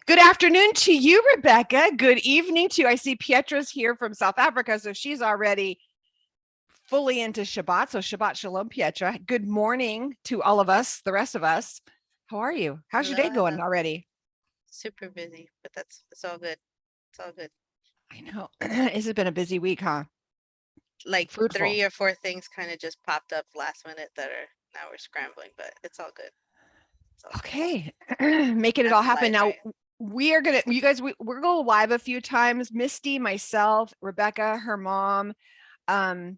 Good afternoon to you, Rebecca. Good evening to you. I see Pietra's here from South Africa, so she's already fully into Shabbat. So Shabbat Shalom, Pietra. Good morning to all of us, the rest of us. How are you? How's your Hello, day going hello. already? Super busy, but it's all good. It's all good. I know. This has been a busy week, huh? Like Fruitful. three or four things kind of just popped up last minute that are now we're scrambling, but it's all good. It's all good. Okay. Making it all That's happen. life, Now, right? you guys, we're going live a few times. Misty, myself, Rebecca, her mom, um,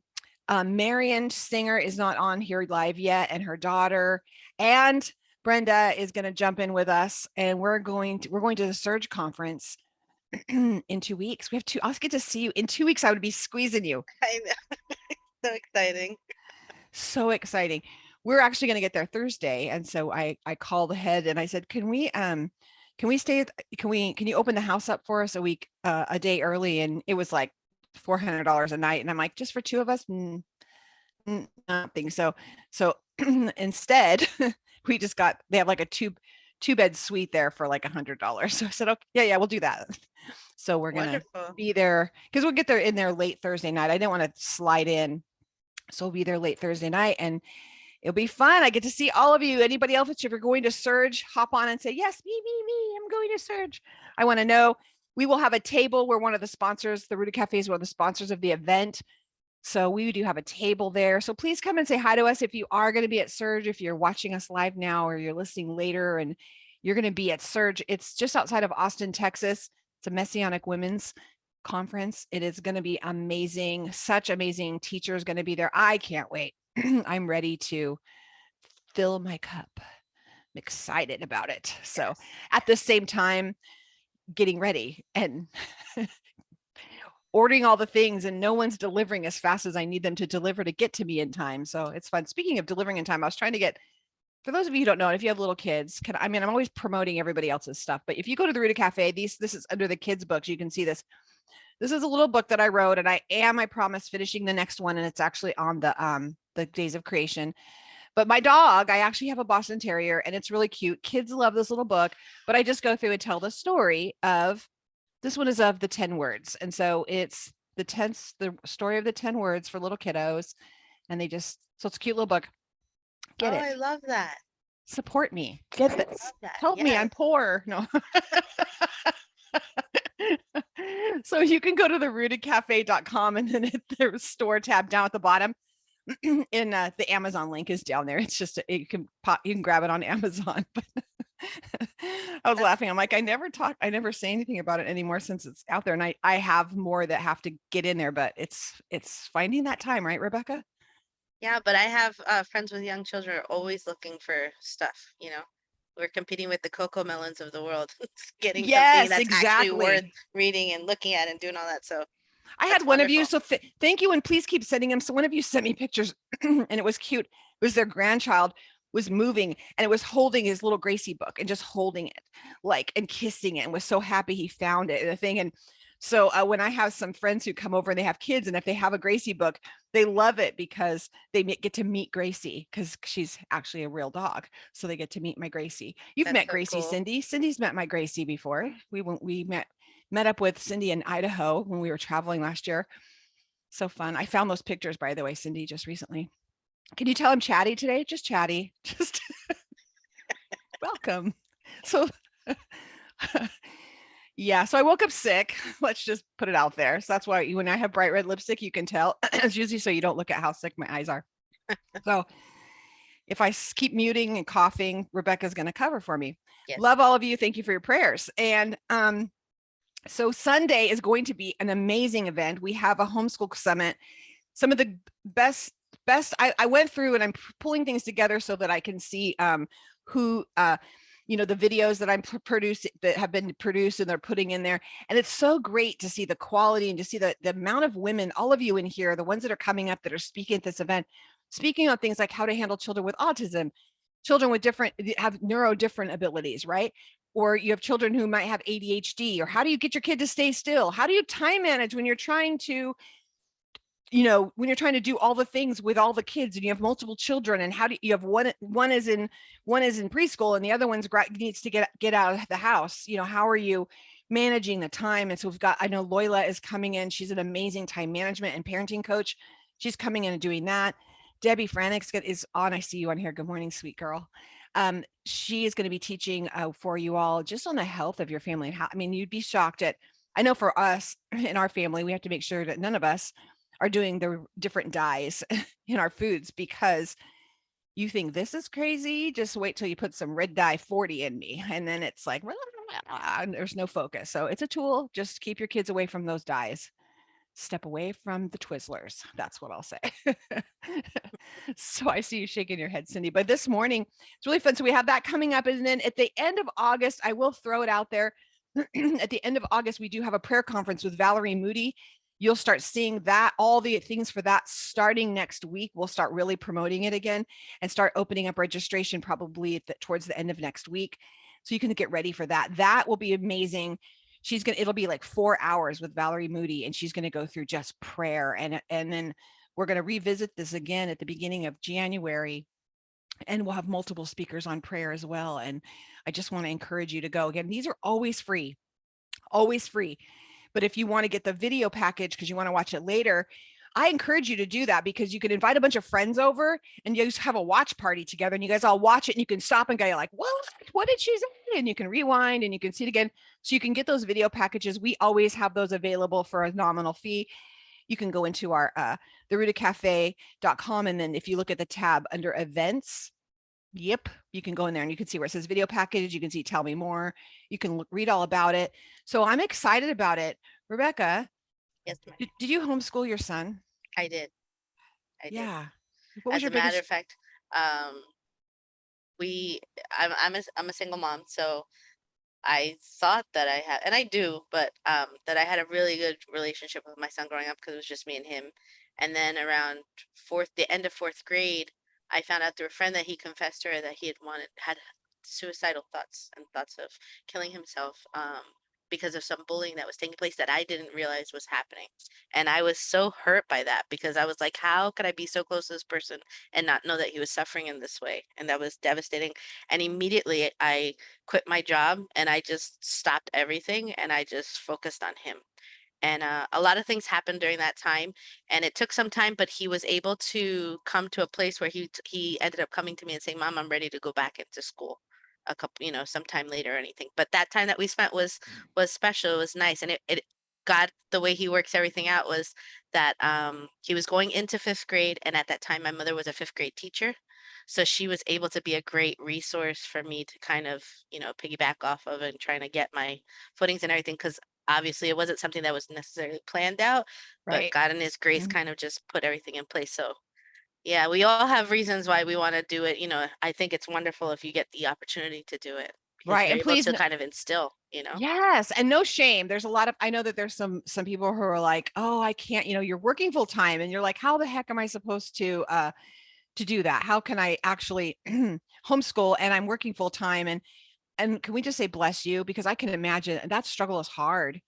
Marion Singer is not on here live yet, and her daughter, and Brenda is going to jump in with us, and we're going to the Surge conference in 2 weeks. We have two. I'll get to see you in 2 weeks. I would be squeezing you. I know. So exciting. So exciting. We're actually going to get there Thursday, and so I called ahead and I said, can we stay? Can you open the house up for us a day early? And it was like $400 a night, and I'm like, just for two of us. Not think so. So instead, they have like a two bed suite there for like $100. So I said, okay, yeah, we'll do that. So we're gonna Wonderful. be there because we'll get there in there late Thursday night. I didn't want to slide in, so we'll be there late Thursday night, and it'll be fun. I get to see all of you. Anybody else, if you're going to Surge, hop on and say, yes, me, I'm going to Surge. I want to know. We will have a table. We're one of the sponsors. The Ruta Cafe is one of the sponsors of the event. So we do have a table there. So please come and say hi to us if you are going to be at Surge, if you're watching us live now or you're listening later and you're going to be at Surge. It's just outside of Austin, Texas. It's a Messianic women's conference. It is going to be amazing. Such amazing teachers going to be there. I can't wait. I'm ready to fill my cup. I'm excited about it. So Yes. at the same time, getting ready and ordering all the things, and no one's delivering as fast as I need them to deliver to get to me in time. So it's fun. Speaking of delivering in time, I was trying to get, for those of you who don't know, if you have little kids, I'm always promoting everybody else's stuff, but if you go to the Ruta Cafe, this is under the kids books. You can see this. This is a little book that I wrote, and I promise, finishing the next one, and it's actually on the Days of Creation. But my dog, I actually have a Boston Terrier, and it's really cute. Kids love this little book, but I just go through and tell the story of, this one is of the 10 words. And so it's the story of the 10 words for little kiddos. And so it's a cute little book. Get Oh, it. I love that. Support me. Get I this. love that. Help me. I'm Yes. poor. No. So you can go to the rootedcafe.com, and then there's store tab down at the bottom. In the Amazon link is down there. It's just you can grab it on Amazon. But I was laughing. I'm like, I never say anything about it anymore since it's out there. And I have more that have to get in there, but it's finding that time, right, Rebecca? Yeah, but I have friends with young children are always looking for stuff, you know. We're competing with the cocoa melons of the world, getting something Yes, that's actually worth exactly. reading and looking at and doing all that. So I that's had one of you. wonderful. So thank you. And please keep sending them. So one of you sent me pictures and it was cute. It was their grandchild was moving, and it was holding his little Gracie book and just holding it and kissing it, and was so happy he found it and the thing. And so when I have some friends who come over and they have kids, and if they have a Gracie book, they love it because they get to meet Gracie, because she's actually a real dog. So they get to meet my Gracie. You've That's met so Gracie, cool. Cindy. Cindy's met my Gracie before. We met up with Cindy in Idaho when we were traveling last year. So fun. I found those pictures, by the way, Cindy, just recently. Can you tell I'm chatty today? Just chatty. Just welcome. So yeah, so I woke up sick. Let's just put it out there. So that's why when I have bright red lipstick, you can tell. It's usually so you don't look at how sick my eyes are. So if I keep muting and coughing, Rebecca's going to cover for me. Yes. Love all of you. Thank you for your prayers. And so Sunday is going to be an amazing event. We have a homeschool summit. Some of the best I went through, and I'm pulling things together so that I can see who the videos that I'm producing, that have been produced and they're putting in there. And it's so great to see the quality and to see the amount of women, all of you in here, the ones that are coming up that are speaking at this event, speaking on things like how to handle children with autism, children with have different abilities, right? Or you have children who might have ADHD, or how do you get your kid to stay still? How do you time manage when you're trying to when you're trying to do all the things with all the kids and you have multiple children, and how do you have one is in preschool and the other one's needs to get out of the house. How are you managing the time? And so I know Loyola is coming in. She's an amazing time management and parenting coach. She's coming in and doing that. Debbie Franix is on. I see you on here. Good morning, sweet girl. She is going to be teaching for you all just on the health of your family. And how, you'd be shocked at, I know for us in our family, we have to make sure that none of us are doing the different dyes in our foods, because you think this is crazy. Just wait till you put some red dye 40 in me. And then it's like, and there's no focus. So it's a tool. Just keep your kids away from those dyes. Step away from the Twizzlers. That's what I'll say. So I see you shaking your head, Cindy. But this morning, it's really fun. So we have that coming up. And then at the end of August, I will throw it out there. At the end of August, we do have a prayer conference with Valerie Moody. You'll start seeing that, all the things for that starting next week. We'll start really promoting it again and start opening up registration probably towards the end of next week. So you can get ready for that. That will be amazing. It'll be like 4 hours with Valerie Moody, and she's going to go through just prayer. And then we're going to revisit this again at the beginning of January, and we'll have multiple speakers on prayer as well. And I just want to encourage you to go. Again, these are always free. But if you want to get the video package because you want to watch it later, I encourage you to do that, because you can invite a bunch of friends over and you just have a watch party together, and you guys all watch it, and you can stop and go like, what did she say? And you can rewind and you can see it again. So you can get those video packages. We always have those available for a nominal fee. You can go into our therudacafe.com, and then if you look at the tab under events, you can go in there and you can see where it says video package. You can see tell me more. You can read all about it. So I'm excited about it. Rebecca, Yes, did you homeschool your son? I did. Yeah. What was As your a matter biggest? of fact, um, I'm a single mom, so I thought that I had, and I do, but that I had a really good relationship with my son growing up because it was just me and him. And then around the end of fourth grade, I found out through a friend that he confessed to her that he had suicidal thoughts and thoughts of killing himself because of some bullying that was taking place that I didn't realize was happening. And I was so hurt by that because I was like, how could I be so close to this person and not know that he was suffering in this way? And that was devastating. And immediately I quit my job and I just stopped everything and I just focused on him. And a lot of things happened during that time, and it took some time, but he was able to come to a place where he ended up coming to me and saying, "Mom, I'm ready to go back into school." A couple, sometime later or anything. But that time that we spent was special. It was nice, and it God, the way He works everything out was that he was going into fifth grade, and at that time my mother was a fifth grade teacher, so she was able to be a great resource for me to kind of piggyback off of and trying to get my footings and everything because obviously it wasn't something that was necessarily planned out, but Right. God in His grace Mhm. kind of just put everything in place. So yeah, we all have reasons why we want to do it. I think it's wonderful if you get the opportunity to do it because Right. you're And able please, to kind of instill. yes, and no shame. There's a lot of, I know that there's some people who are like, oh, I can't, you're working full time, and you're like, how the heck am I supposed to do that? How can I actually homeschool and I'm working full time? And can we just say bless you? Because I can imagine that struggle is hard.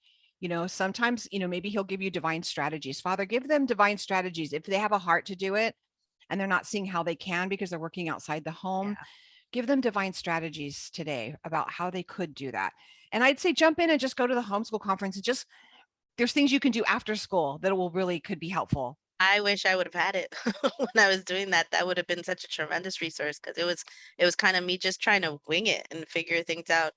Sometimes, maybe he'll give you divine strategies. Father, give them divine strategies. If they have a heart to do it and they're not seeing how they can because they're working outside the home, Yeah. give them divine strategies today about how they could do that. And I'd say jump in and just go to the homeschool conference, and just there's things you can do after school that will really could be helpful. I wish I would have had it when I was doing that. That would have been such a tremendous resource because it was kind of me just trying to wing it and figure things out.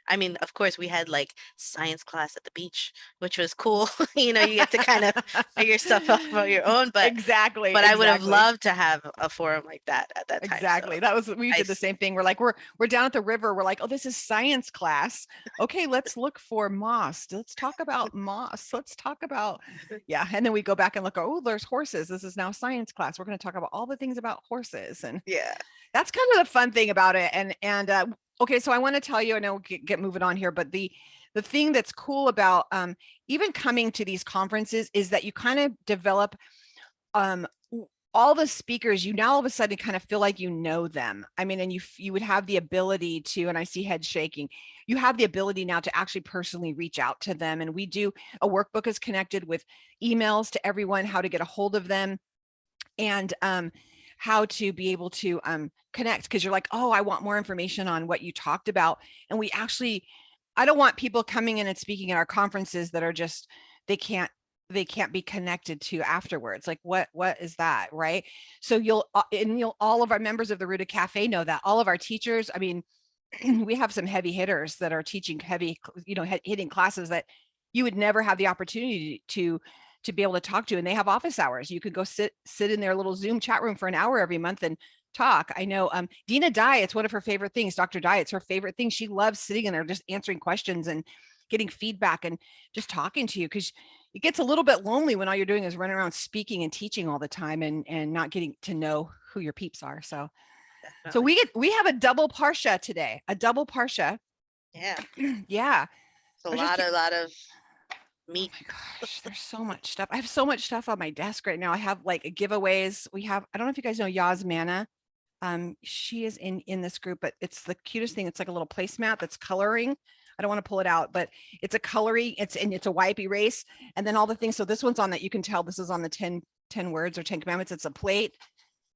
I mean, of course, we had like science class at the beach, which was cool. You get to kind of figure stuff out on your own, but Exactly, but I would have exactly. loved to have a forum like that at that time. So Exactly. That was, we I did the same thing. We're like, we're down at the river. We're like, oh, this is science class. Okay, let's look for moss. Let's talk about moss. Let's talk about, yeah. And then we go back and look, oh, there's horses. This is now science class. We're going to talk about all the things about horses. And yeah. that's kind of the fun thing about it. And okay, so I want to tell you, I know we'll get moving on here, but the thing that's cool about even coming to these conferences is that you kind of develop um all the speakers, you now all of a sudden kind of feel like you know them. I mean, and you would have the ability to, and I see head shaking, you have the ability now to actually personally reach out to them. And we do, a workbook is connected with emails to everyone, how to get a hold of them, and how to be able to connect, because you're like, oh, I want more information on what you talked about. And we actually, I don't want people coming in and speaking at our conferences that are just, they can't be connected to afterwards. Like, what is that, right? So you'll all of our members of the Ruta Cafe know that. All of our teachers, I mean, we have some heavy hitters that are teaching heavy, hitting classes that you would never have the opportunity to be able to talk to, and they have office hours. You could go sit in their little Zoom chat room for an hour every month and talk. I know Dina Dye, it's one of her favorite things. Dr. Dye, it's her favorite thing. She loves sitting in there just answering questions and getting feedback and just talking to you, because it gets a little bit lonely when all you're doing is running around speaking and teaching all the time and not getting to know who your peeps are. So Definitely. we have a double parsha today, a double parsha. Yeah. Yeah. It's a I just lot of meat. my gosh, there's so much stuff. I have so much stuff on my desk right now. I have like giveaways. We have, I don't know if you guys know Yasmana. She is in this group, but it's the cutest thing. It's like a little placemat that's coloring. I don't want to pull it out, but it's a coloring, it's a wipe erase, and then all the things. So this one's on that, you can tell this is on the 10 words or 10 commandments. It's a plate,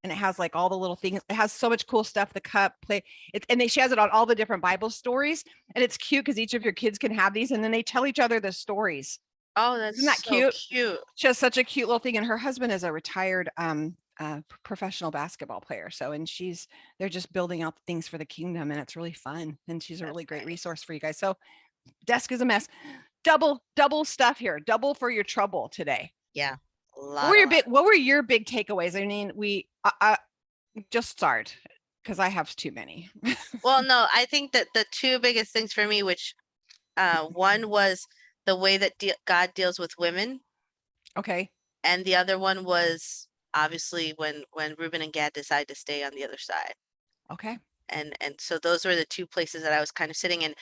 and it has like all the little things. It has so much cool stuff, the cup, plate. She has it on all the different Bible stories, and it's cute because each of your kids can have these, and then they tell each other the stories. Oh, Isn't that's that so cute? cute. She has such a cute little thing, and her husband is a retired professional basketball player. So, and they're just building out things for the kingdom, and it's really fun. And she's a That's really great nice. resource for you guys. So, desk is a mess. Double stuff here. Double for your trouble today. Yeah. What were your big takeaways? I mean, we just start, because I have too many. Well, no, I think that the two biggest things for me, which one was the way that God deals with women, Okay. and the other one was obviously when Reuben and Gad decide to stay on the other side. Okay. And so those were the two places that I was kind of sitting in.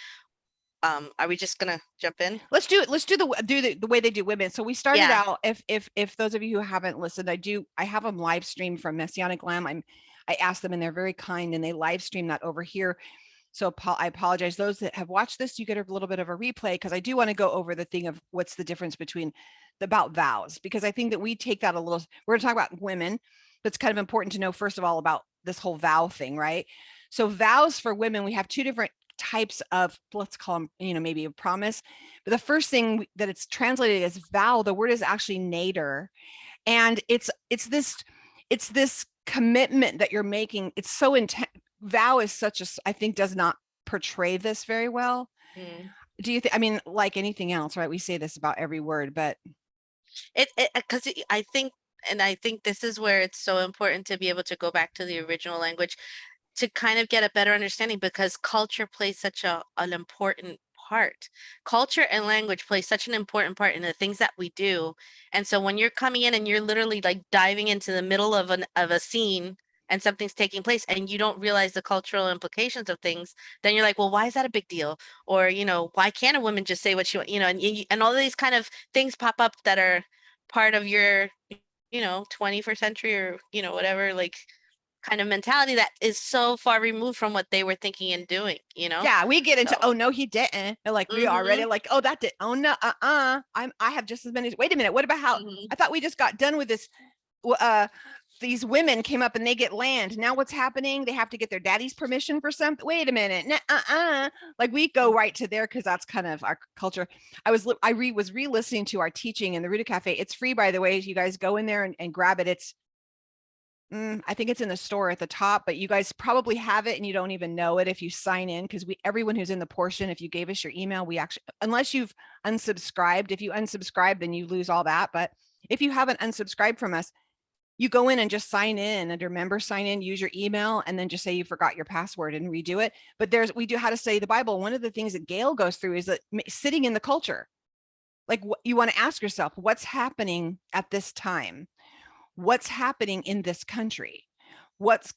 Are we just gonna jump in? Let's do it. Let's do the way they do women. So we started Yeah. out, if those of you who haven't listened, I have them live stream from Messianic Lamb. I asked them, and they're very kind, and they live stream that over here. So I apologize. Those that have watched this, you get a little bit of a replay, because I do want to go over the thing of what's the difference between about vows, because I think that we take that a little, we're going to talk about women, but it's kind of important to know, first of all, about this whole vow thing, right? So vows for women, we have two different types of, let's call them, maybe a promise. But the first thing that it's translated as vow, the word is actually nader. And it's this commitment that you're making. It's so intense. Vow is such a, I think, does not portray this very well. Do you think, I mean, like anything else, right? We say this about every word, but It because I think, and I think this is where it's so important to be able to go back to the original language to kind of get a better understanding, because culture plays such an important part. Culture and language play such an important part in the things that we do. And so when you're coming in and you're literally like diving into the middle of a scene and something's taking place and you don't realize the cultural implications of things, then you're like, well, why is that a big deal? Or, why can't a woman just say what she want, and all these kind of things pop up that are part of your, 21st century or, whatever, like kind of mentality that is so far removed from what they were thinking and doing, yeah, we get into, So, oh no, he didn't. And like we already mhm, like, oh, that did, oh no, I have just as many. Wait a minute, what about how, mhm. I thought we just got done with this. These women came up and they get land. Now what's happening? They have to get their daddy's permission for something. Wait a minute. Like we go right to there, because that's kind of our culture. Was re-listening to our teaching in the Ruta Cafe. It's free, by the way. You guys go in there and grab it. It's I think it's in the store at the top, but you guys probably have it and you don't even know it if you sign in, because everyone who's in the portion, if you gave us your email, we actually, unless you've unsubscribed, if you unsubscribe, then you lose all that. But if you haven't unsubscribed from us, you go in and just sign in under member sign in, use your email, and then just say you forgot your password and redo it. But we do how to study the Bible. One of the things that Gail goes through is that sitting in the culture, like you want to ask yourself, what's happening at this time? What's happening in this country? What's,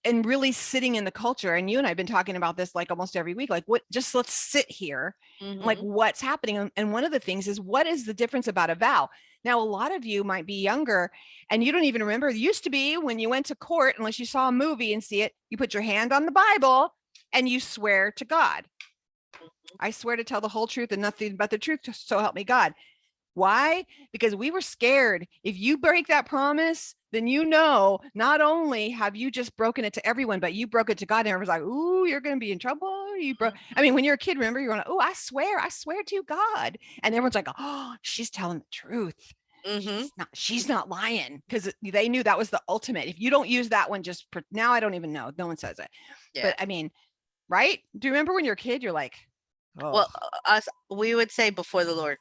and really sitting in the culture. And you and I've been talking about this like almost every week, like just let's sit here, like Mhm. what's happening. And one of the things is, what is the difference about a vow? Now, a lot of you might be younger and you don't even remember. It used to be when you went to court, unless you saw a movie and see it, you put your hand on the Bible and you swear to God. I swear to tell the whole truth and nothing but the truth, so help me God. Why? Because we were scared. If you break that promise, then not only have you just broken it to everyone, but you broke it to God. And everyone's like, "Ooh, you're going to be in trouble." You broke. I mean, when you're a kid, remember you're going, "Oh, I swear to God," and everyone's like, "Oh, she's telling the truth. Mm-hmm. She's not lying," because they knew that was the ultimate. If you don't use that one, now I don't even know. No one says it, Yeah. but I mean, right? Do you remember when you're a kid? You're like, "Oh, Well, we would say before the Lord.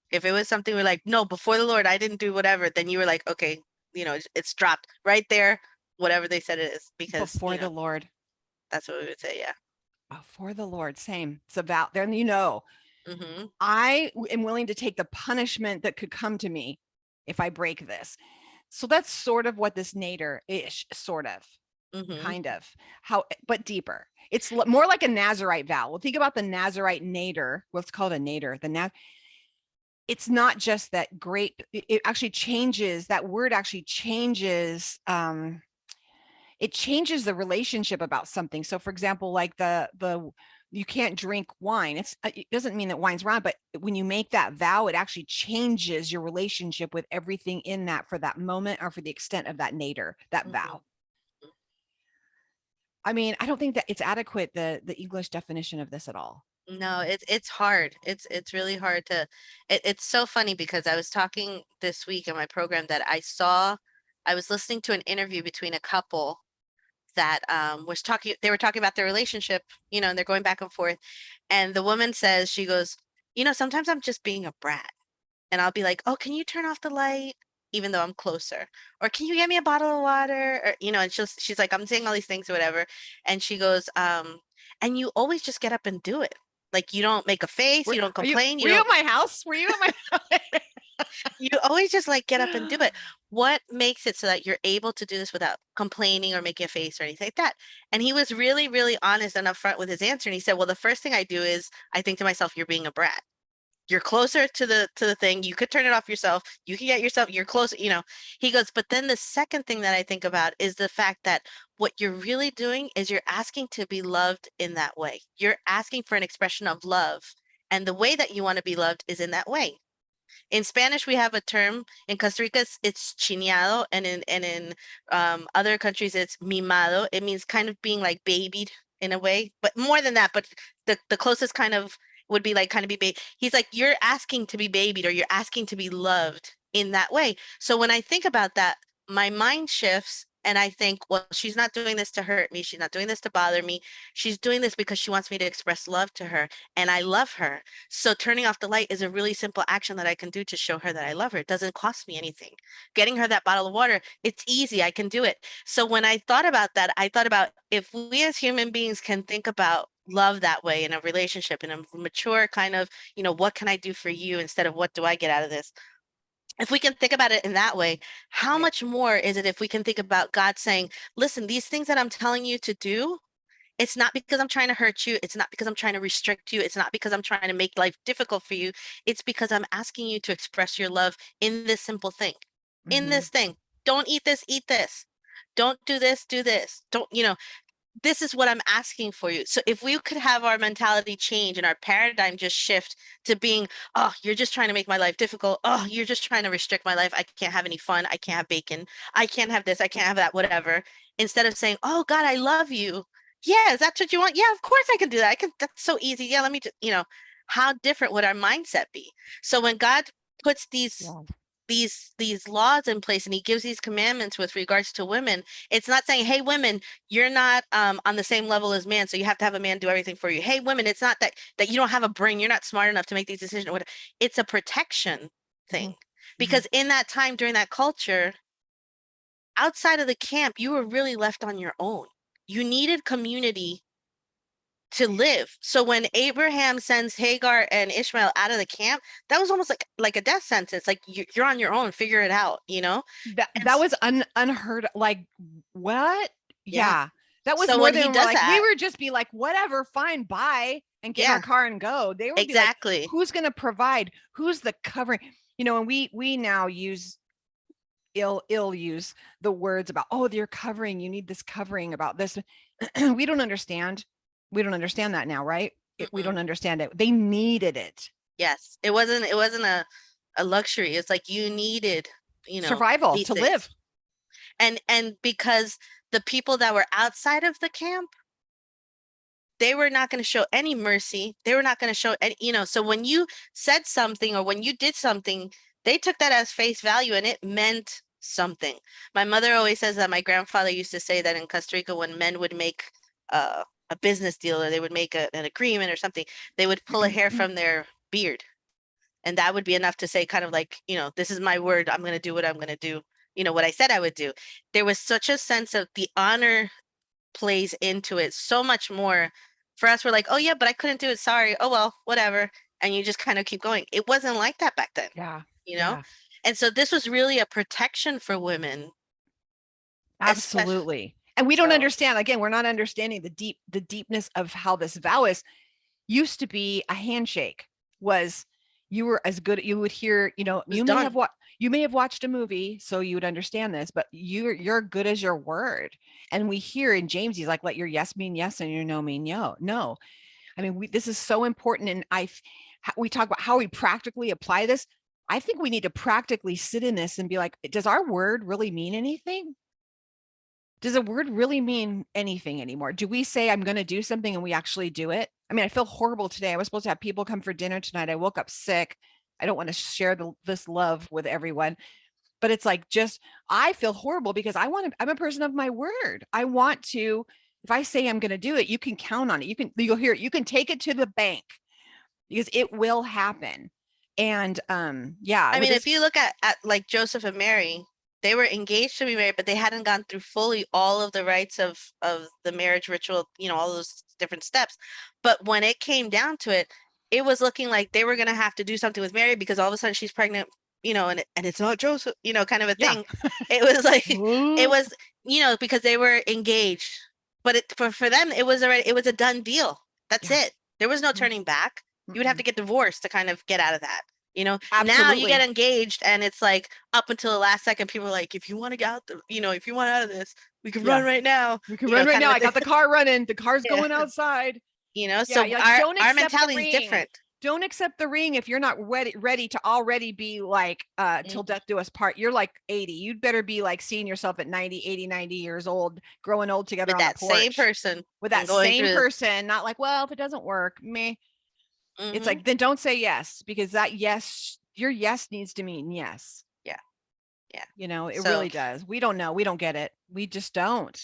If it was something we're like, no, before the Lord, I didn't do whatever, then you were like, okay, it's dropped right there, whatever they said it is, because, before the Lord, that's what we would say. Yeah. before the Lord." Same. It's about then. Mm-hmm. I am willing to take the punishment that could come to me if I break this. So that's sort of what this nader ish, sort of, Mm-hmm. kind of, how, but deeper. It's more like a Nazarite vow. Well, think about the Nazarite nader. What's called a nader. It's not just that grape. It actually changes. That word actually changes. It changes the relationship about something. So, for example, like the you can't drink wine. It doesn't mean that wine's wrong, but when you make that vow, it actually changes your relationship with everything in that for that moment or for the extent of that nader, that Mm-hmm. vow. I mean, I don't think that it's adequate, the English definition of this at all. No, it's hard. It's really hard to. It's so funny because I was talking this week in my program that I was listening to an interview between a couple that was talking. They were talking about their relationship, and they're going back and forth. And the woman says, she goes, sometimes I'm just being a brat. And I'll be like, "Oh, can you turn off the light?" Even though I'm closer. Or can you get me a bottle of water? Or, and she's like, I'm saying all these things or whatever. And she goes, and you always just get up and do it. Like you don't make a face, Were, you don't are you complain, were you at my house? Were you at my you always just like get up and do it. What makes it so that you're able to do this without complaining or making a face or anything like that? And he was really, really honest and upfront with his answer. And he said, well, the first thing I do is I think to myself, you're being a brat. You're closer to the thing. You could turn it off yourself. You can get yourself, you're close, He goes, but then the second thing that I think about is the fact that what you're really doing is you're asking to be loved in that way. You're asking for an expression of love. And the way that you want to be loved is in that way. In Spanish, we have a term. In Costa Rica, it's chineado, and in other countries, it's mimado. It means kind of being like babied in a way, but more than that. But the closest kind of would be like kind of be baby. He's like, you're asking to be babied, or you're asking to be loved in that way. So when I think about that, my mind shifts. And I think, well, she's not doing this to hurt me. She's not doing this to bother me. She's doing this because she wants me to express love to her. And I love her. So turning off the light is a really simple action that I can do to show her that I love her. It doesn't cost me anything. Getting her that bottle of water, it's easy. I can do it. So when I thought about that, I thought about if we as human beings can think about love that way in a relationship, in a mature kind of, what can I do for you instead of what do I get out of this? If we can think about it in that way, how right? much more is it if we can think about God saying, listen, these things that I'm telling you to do, it's not because I'm trying to hurt you. It's not because I'm trying to restrict you. It's not because I'm trying to make life difficult for you. It's because I'm asking you to express your love in this simple thing. In Mm-hmm. this thing. Don't eat this, eat this. Don't do this, do this. Don't, this is what I'm asking for you. So if we could have our mentality change and our paradigm just shift to being, oh, you're just trying to make my life difficult. Oh, you're just trying to restrict my life. I can't have any fun. I can't have bacon. I can't have this. I can't have that, whatever. Instead of saying, oh, God, I love you. Yeah, is that what you want? Yeah, of course I can do that. I can, that's so easy. Yeah, let me just, how different would our mindset be? So when God puts Yeah. these laws in place and he gives these commandments with regards to women, it's not saying, hey, women, you're not on the same level as man, so you have to have a man do everything for you. Hey, women, it's not that you don't have a brain, you're not smart enough to make these decisions. It's a protection Mm-hmm. thing. Mm-hmm. Because in that time during that culture, outside of the camp, you were really left on your own. You needed community to live. So when Abraham sends Hagar and Ishmael out of the camp, that was almost like a death sentence. Like you're on your own, figure it out. That And that was unheard. Like, what? yeah. Yeah, that was So more when he than we're does like, we that, were just be like, whatever, fine, bye, and get in our yeah, car and go. They would be like, exactly. who's going to provide? Who's the covering? you know, and we now use ill use the words about, oh, they're covering, you need this covering about this. we don't understand we don't understand that now, right? We Mm-mm. don't understand it. They needed it. Yes, it wasn't a luxury. It's like you needed, Survival these to live. things. And because the people that were outside of the camp, they were not going to show any mercy. They were not going to show any, so when you said something or when you did something, they took that as face value and it meant something. My mother always says that my grandfather used to say that in Costa Rica, when men would make a business deal or they would make an agreement or something, they would pull a hair from their beard. And that would be enough to say, kind of like, this is my word. I'm going to do what I'm going to do. What I said I would do. There was such a sense of the honor plays into it so much more. For us, we're like, oh yeah, but I couldn't do it. Sorry. Oh well, whatever. And you just kind of keep going. It wasn't like that back then, Yeah. you know? Yeah. And so this was really a protection for women, especially. Absolutely. And we don't So understand. Again, we're not understanding the deepness of how this vow is. Used to be a handshake. Was you were as good, you would hear, you know, it was done. you may have watched a movie, so you would understand this, but you're good as your word. And we hear in James, he's like, let your yes mean yes and your no mean no. I mean, this is so important. And we talk about how we practically apply this. I think we need to practically sit in this and be like, does our word really mean anything? Does a word really mean anything anymore? Do we say I'm going to do something and we actually do it? I mean, I feel horrible today. I was supposed to have people come for dinner tonight. I woke up sick. I don't want to share this love with everyone, but it's like, just, I feel horrible because I'm a person of my word. I want to, if I say I'm going to do it, you can count on it. You'll hear it. You can take it to the bank because it will happen. And yeah, I with mean, this, if you look at like Joseph and Mary, they were engaged to be married, but they hadn't gone through fully all of the rites of the marriage ritual, all those different steps. But when it came down to it, it was looking like they were gonna have to do something with Mary because all of a sudden she's pregnant, and it's not Joseph, kind of a yeah. thing. It was like it Ooh, was, because they were engaged. But for them, it was a done deal. That's yeah. it. There was no turning back. You would have Mm-mm. to get divorced to kind of get out of that. Now you get Absolutely. engaged and it's like up until the last second, people are like, if you want to get out, if you want out of this, we can run Yeah. right now, We can run right kind now. of a I thing. got the car running. The car's Yeah. going outside. Yeah. So You're like, our don't our accept the mentality is ring. different. Don't accept the ring if you're not ready to already be like, till Mhm. death do us part. You're like 80. You'd better be like seeing yourself at 90, 80, 90 years old, growing old together With on a that same porch person with and that going same through. person. Not like, well, if it doesn't work, me. It's Hmm. like, then don't say yes, because that yes, your yes needs to mean yes. Yeah, yeah. You know, it So really does. We don't know. We don't get it. We just don't.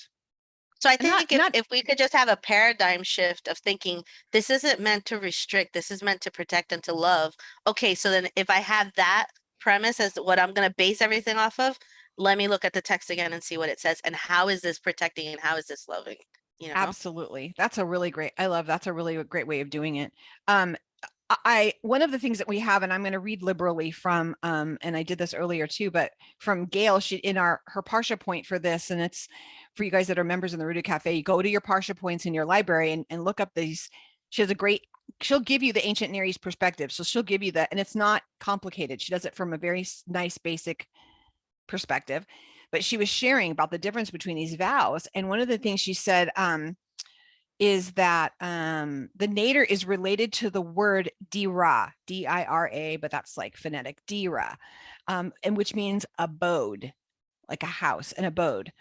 So I And not, think if not, if we could just have a paradigm shift of thinking this isn't meant to restrict, this is meant to protect and to love. Okay, so then if I have that premise as what I'm going to base everything off of, let me look at the text again and see what it says and how is this protecting and how is this loving, you know? absolutely. That's a really great, I love, that's a really great way of doing it. Um, one of the things that we have, and I'm going to read liberally from, and I did this earlier too, but from Gail, she in her Parsha point for this, and it's for you guys that are members in the Ruta Cafe. You go to your Parsha points in your library and look up these. She has a great. She'll give you the ancient Near East perspective, so she'll give you that, and it's not complicated. She does it from a very nice, basic perspective. But she was sharing about the difference between these vows, and one of the things she said, is that the nadir is related to the word dira, D-I-R-A, but that's like phonetic dira, and which means abode, like a house, an abode.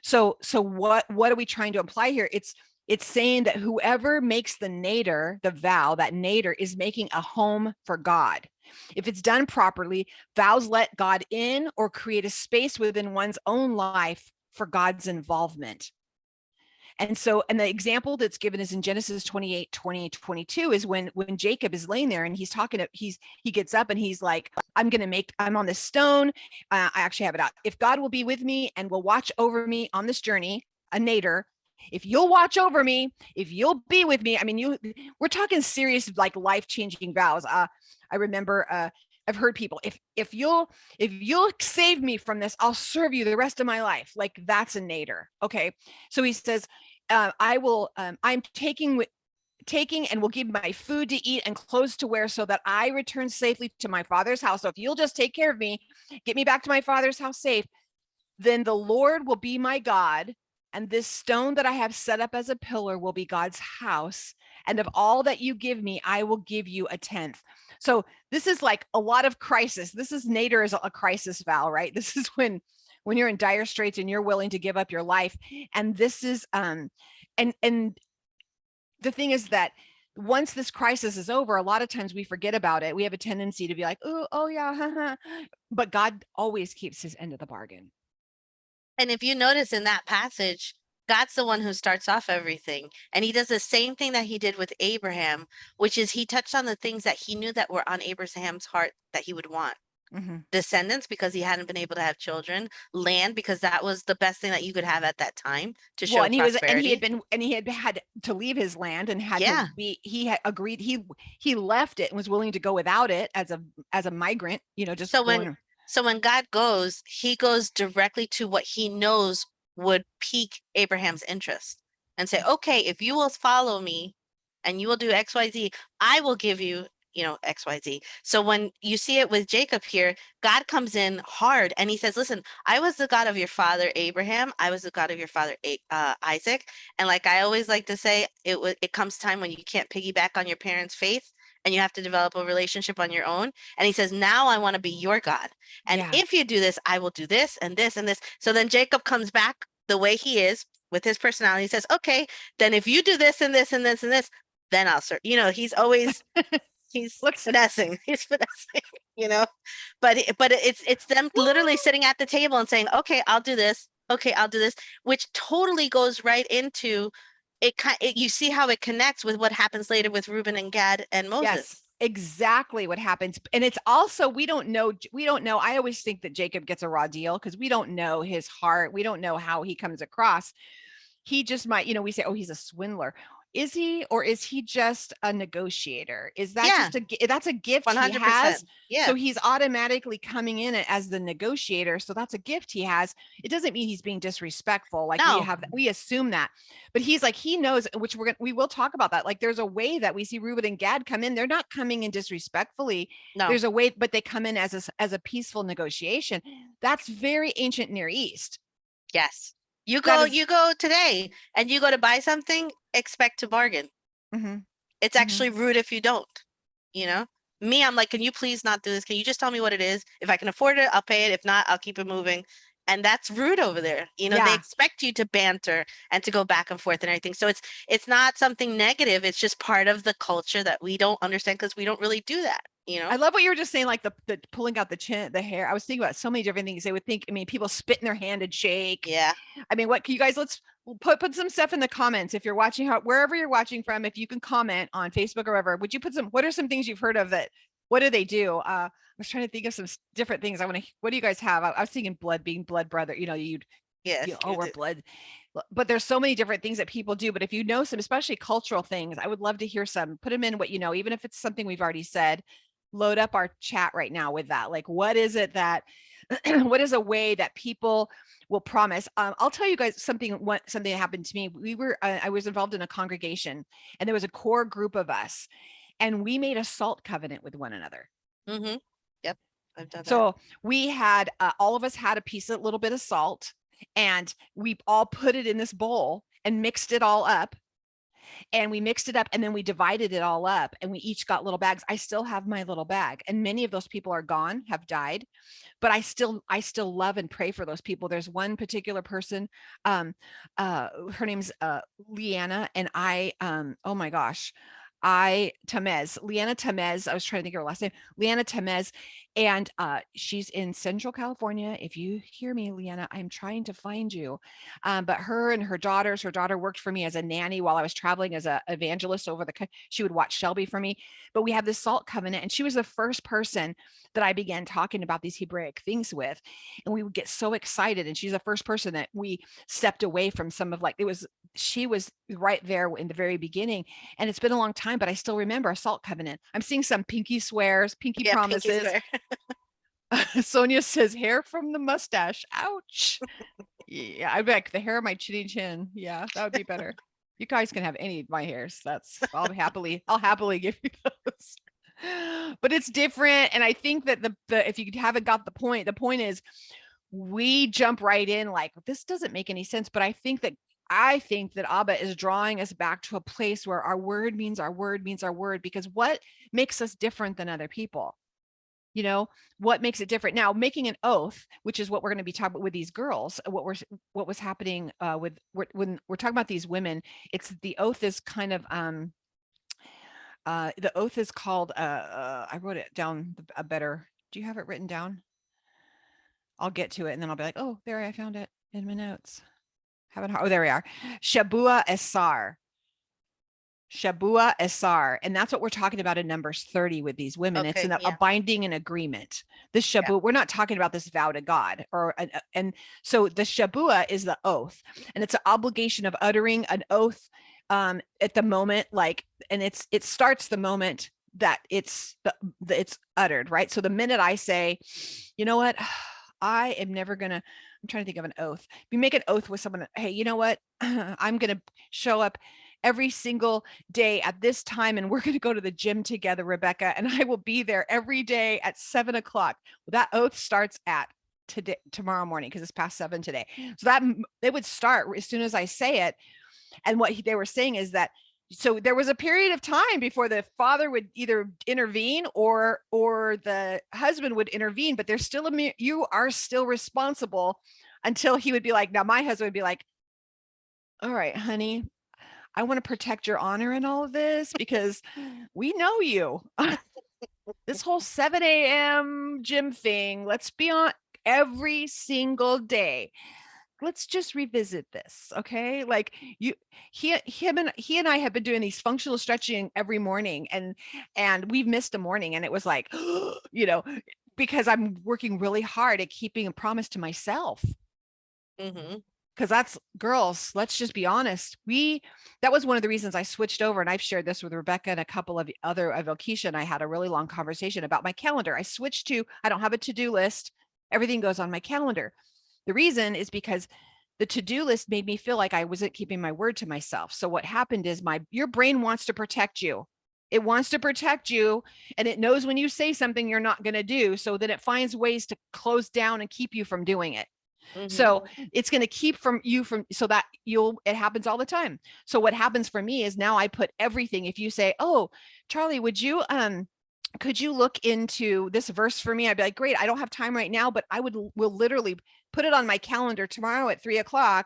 So what are we trying to imply here? It's saying that whoever makes the nadir, the vow, that nadir is making a home for God. If it's done properly, vows let God in or create a space within one's own life for God's involvement. And so, and the example that's given is in Genesis 28, 20, 22 is when Jacob is laying there and he's talking, he gets up and he's like, I'm on this stone. I actually have it out. If God will be with me and will watch over me on this journey, a nadir, if you'll watch over me, if you'll be with me, I mean, we're talking serious, like life-changing vows. I remember, I've heard people, if you'll save me from this, I'll serve you the rest of my life. Like that's a nadir. Okay. So he says, I will, I'm taking and will give my food to eat and clothes to wear so that I return safely to my father's house. So if you'll just take care of me, get me back to my father's house safe, then the Lord will be my God. And this stone that I have set up as a pillar will be God's house. And of all that you give me, I will give you a tenth. So this is like a lot of crisis. This is Nader is a crisis, Val, right? This is when you're in dire straits and you're willing to give up your life. And this is and the thing is that once this crisis is over, a lot of times we forget about it. We have a tendency to be like, oh yeah, but God always keeps his end of the bargain. And if you notice in that passage, God's the one who starts off everything. And he does the same thing that he did with Abraham, which is he touched on the things that he knew that were on Abraham's heart that he would want. Mm-hmm. Descendants, because he hadn't been able to have children. Land, because that was the best thing that you could have at that time to Well, show and he had prosperity. been, and he had to leave his land and had Yeah. to be, he had agreed, he left it and was willing to go without it as a migrant, just So when going. so when God goes, he goes directly to what he knows would pique Abraham's interest and say, okay, if you will follow me and you will do XYZ, I will give you, XYZ. So when you see it with Jacob here, God comes in hard and he says, listen, I was the God of your father Abraham. I was the God of your father Isaac. And like I always like to say, it comes time when you can't piggyback on your parents' faith and you have to develop a relationship on your own. And he says, now I want to be your God. And Yeah. if you do this, I will do this and this and this. So then Jacob comes back the way he is with his personality. He says, okay, then if you do this and this and this and this, then I'll serve. He's always he's Let's finessing. He's finessing, you know. But it's them literally sitting at the table and saying, okay, I'll do this. Okay, I'll do this, which totally goes right into it. You see how it connects with what happens later with Reuben and Gad and Moses. Yes, exactly what happens. And it's also, we don't know. I always think that Jacob gets a raw deal because we don't know his heart. We don't know how he comes across. He just might, we say, oh, he's a swindler. Is he, or is he just a negotiator? Is that Yeah, just that's a gift he 100%. has? Yeah. So he's automatically coming in as the negotiator. So that's a gift he has. It doesn't mean he's being disrespectful. Like No. we assume that, but he's like, he knows, which we will talk about that. Like there's a way that we see Reuben and Gad come in. They're not coming in disrespectfully. No. There's a way, but they come in as a peaceful negotiation. That's very ancient Near East. Yes. You go today and you go to buy something, expect to bargain. Mm-hmm. It's actually rude if you don't, you know? Me, I'm like, can you please not do this? Can you just tell me what it is? If I can afford it, I'll pay it. If not, I'll keep it moving. And that's rude over there. They expect you to banter and to go back and forth and everything. So it's not something negative. It's just part of the culture that we don't understand because we don't really do that. I love what you were just saying, like the pulling out the chin, the hair. I was thinking about so many different things. They would think, people spit in their hand and shake. Yeah. I mean, what can you guys, let's put some stuff in the comments. If you're watching, wherever you're watching from, if you can comment on Facebook or wherever, would you put what are some things you've heard of that? What do they do? I was trying to think of some different things. What do you guys have? I was thinking being blood brother, we're blood. But there's so many different things that people do. But if you know some, especially cultural things, I would love to hear some. Put them in what even if it's something we've already said. Load up our chat right now with that. Like, what is it that, what is a way that people will promise? I'll tell you guys something that happened to me. I was involved in a congregation and there was a core group of us and we made a salt covenant with one another. Mm-hmm. Yep. I've done that. So we had, all of us had a little bit of salt and we all put it in this bowl and mixed it all up. And we mixed it up and then we divided it all up and we each got little bags. I still have my little bag and many of those people are gone, have died, but I still love and pray for those people. There's one particular person, her name's Leanna, and oh my gosh, Leanna Tamez. I was trying to think of her last name, Leanna Tamez. And she's in Central California. If you hear me, Leanna, I'm trying to find you. But her and her daughter worked for me as a nanny while I was traveling as an evangelist over the country. She would watch Shelby for me. But we have this salt covenant, and she was the first person that I began talking about these Hebraic things with. And we would get so excited. And she's the first person that we stepped away from some of she was right there in the very beginning. And it's been a long time, but I still remember a salt covenant. I'm seeing some pinky swears, pinky promises. Sonia says hair from the mustache. Ouch. Yeah, I bet the hair of my chinny chin. Yeah, that would be better. You guys can have any of my hairs. I'll happily give you those. But it's different. And I think that the if you haven't got the point is we jump right in like, this doesn't make any sense. But I think that Abba is drawing us back to a place where our word means our word means our word, because what makes us different than other people? What makes it different? Now, making an oath, which is what we're going to be talking about with these girls, what was happening when we're talking about these women, it's the oath is kind of the oath is called I wrote it down a better. Do you have it written down? I'll get to it and then I'll be like, oh, there, I found it in my notes. Oh, there we are. Shabua Esar. Shabua Esar. And that's what we're talking about in Numbers 30 with these women. It's Okay, a yeah, binding an agreement. This yeah. Shabua, we're not talking about this vow to God and so the Shabua is the oath, and it's an obligation of uttering an oath at the moment, like, and it starts the moment that it's uttered, right? So the minute I say, you know what, I am never gonna, I'm trying to think of an oath. If you make an oath with someone, hey, you know what, I'm gonna show up every single day at this time, and we're going to go to the gym together, Rebecca, and I will be there every day at 7:00. Well, that oath starts at tomorrow morning, because it's past 7 today. So that it would start as soon as I say it. And what they were saying is that, so there was a period of time before the father would either intervene or the husband would intervene, but there's still you are still responsible until he would be like, now my husband would be like, all right, honey, I want to protect your honor in all of this because we know you. This whole 7 a.m. gym thing, let's be on every single day. Let's just revisit this, okay? Like he and I have been doing these functional stretching every morning, and we've missed a morning, and it was like, because I'm working really hard at keeping a promise to myself. Mm-hmm. Because that's, girls, let's just be honest, that was one of the reasons I switched over, and I've shared this with Rebecca and a couple of other of Keisha, and I had a really long conversation about my calendar. I switched to, I don't have a to-do list, everything goes on my calendar. The reason is because the to-do list made me feel like I wasn't keeping my word to myself. So what happened is your brain wants to protect you. It wants to protect you, and it knows when you say something you're not going to do, so that it finds ways to close down and keep you from doing it. Mm-hmm. So it's going to keep so that it happens all the time. So what happens for me is now I put everything. If you say, oh, Charlie, could you look into this verse for me? I'd be like, great. I don't have time right now, but will literally put it on my calendar tomorrow at 3:00.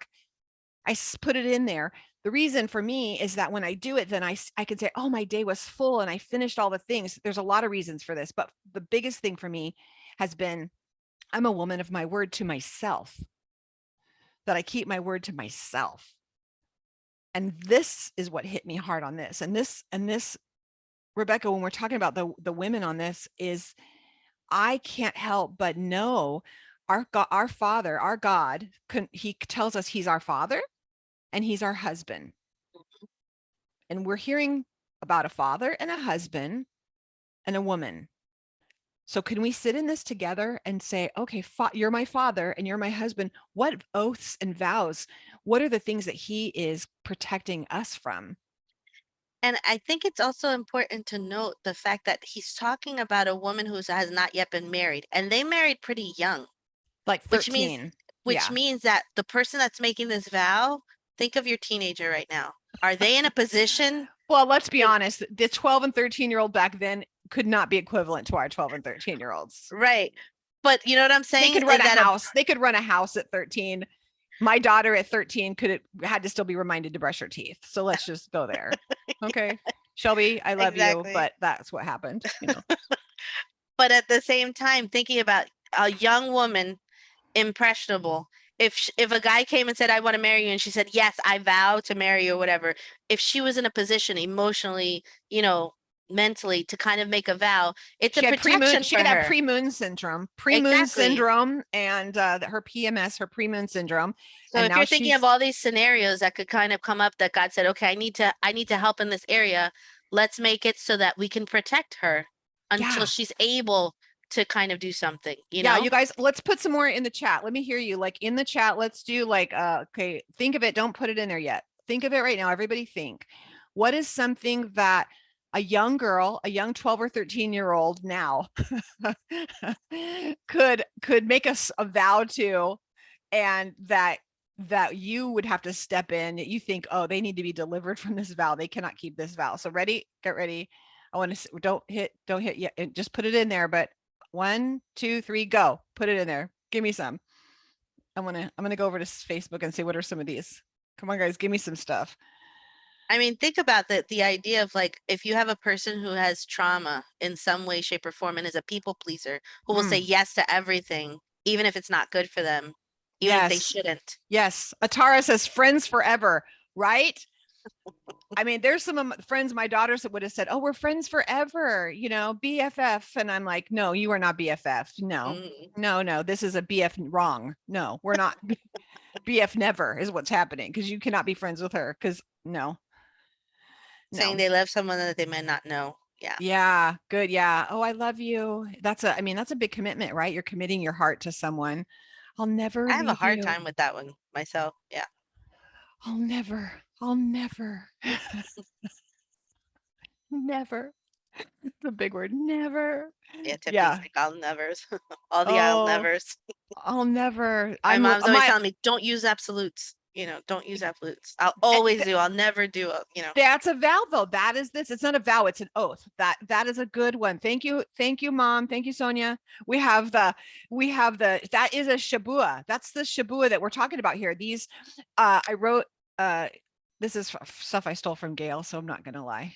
I put it in there. The reason for me is that when I do it, then I can say, oh, my day was full and I finished all the things. There's a lot of reasons for this, but the biggest thing for me has been, I'm a woman of my word to myself, that I keep my word to myself. And this is what hit me hard on this. And this, Rebecca, when we're talking about the women on this, is I can't help but know our Father, our God, he tells us he's our father and he's our husband. And we're hearing about a father and a husband and a woman. So can we sit in this together and say, okay, you're my father and you're my husband. What oaths and vows, what are the things that he is protecting us from? And I think it's also important to note the fact that he's talking about a woman who has not yet been married, and they married pretty young. Like 13. Which means that the person that's making this vow, think of your teenager right now. Are they in a position? Well, let's be honest, the 12 and 13-year-old back then could not be equivalent to our 12 and 13-year-olds. Right. But you know what I'm saying? They could run a house. They could run a house at 13. My daughter at 13 had to still be reminded to brush her teeth. So let's just go there. Okay. Shelby, I love you, but that's what happened, But at the same time, thinking about a young woman, impressionable. If a guy came and said, I want to marry you, and she said, yes, I vow to marry you, or whatever, if she was in a position emotionally, mentally, to kind of make a vow, it's a protection she for could her. have pre-moon syndrome, syndrome, and her PMS, her pre-moon syndrome. So if you're thinking of all these scenarios that could kind of come up, that God said, okay, I need to help in this area. Let's make it so that we can protect her until she's able to kind of do something, you know? You guys, let's put some more in the chat. Let me hear you. Like in the chat, let's do like, okay, think of it. Don't put it in there yet. think of it right now. Everybody think, what is something that a young girl, a young 12 or 13-year-old now could make us a vow to, and that you would have to step in. You think, oh, they need to be delivered from this vow. They cannot keep this vow. So ready, get ready. I want to, don't hit yet. Just put it in there. But 1, 2, 3, go. Put it in there. Give me some. I'm gonna go over to Facebook and say, what are some of these? Come on, guys, give me some stuff. I mean, think about the idea of like, if you have a person who has trauma in some way, shape, or form and is a people pleaser who will say yes to everything, even if it's not good for them, even if they shouldn't. Yes. Atara says friends forever, right? I mean, there's some of my friends, my daughters, that would have said, oh, we're friends forever, BFF. And I'm like, no, you are not BFF. No, no, this is a BF wrong. No, we're not. BF never is what's happening, because you cannot be friends with her, because no. Saying they love someone that they might not know. Yeah. Yeah. Good. Yeah. Oh, I love you. That's a big commitment, right? You're committing your heart to someone. I'll never I have a leave hard you. time with that one myself. Yeah. I'll never, never. It's a big word. Never. Yeah, Tiffany's Yeah. like, I'll never. All the I'll Oh, nevers. I'll never. My mom's always telling me, don't use absolutes. Don't use absolutes. I'll always do. I'll never do. That's a vow, though. That is this. It's not a vow. It's an oath. That is a good one. Thank you, Mom. Thank you, Sonia. We have the. That is a shabua. That's the shabua that we're talking about here. These, I wrote. This is stuff I stole from Gail, so I'm not gonna lie.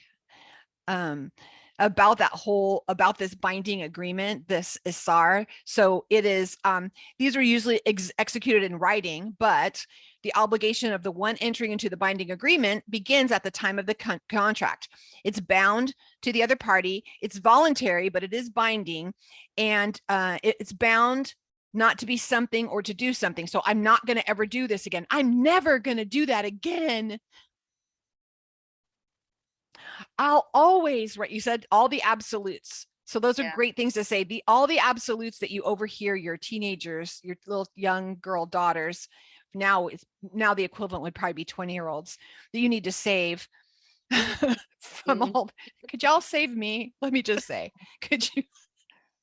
About this binding agreement, this isar. So it is, these are usually executed in writing, but the obligation of the one entering into the binding agreement begins at the time of the contract. It's bound to the other party. It's voluntary, but it is binding, and it's bound not to be something or to do something. So I'm not going to ever do this again. I'm never going to do that again. I'll always, right? You said all the absolutes. So those are great things to say. All the absolutes that you overhear your teenagers, your little young girl daughters, now the equivalent would probably be 20-year-olds that you need to save from all. Could y'all save me? Let me just say, could you?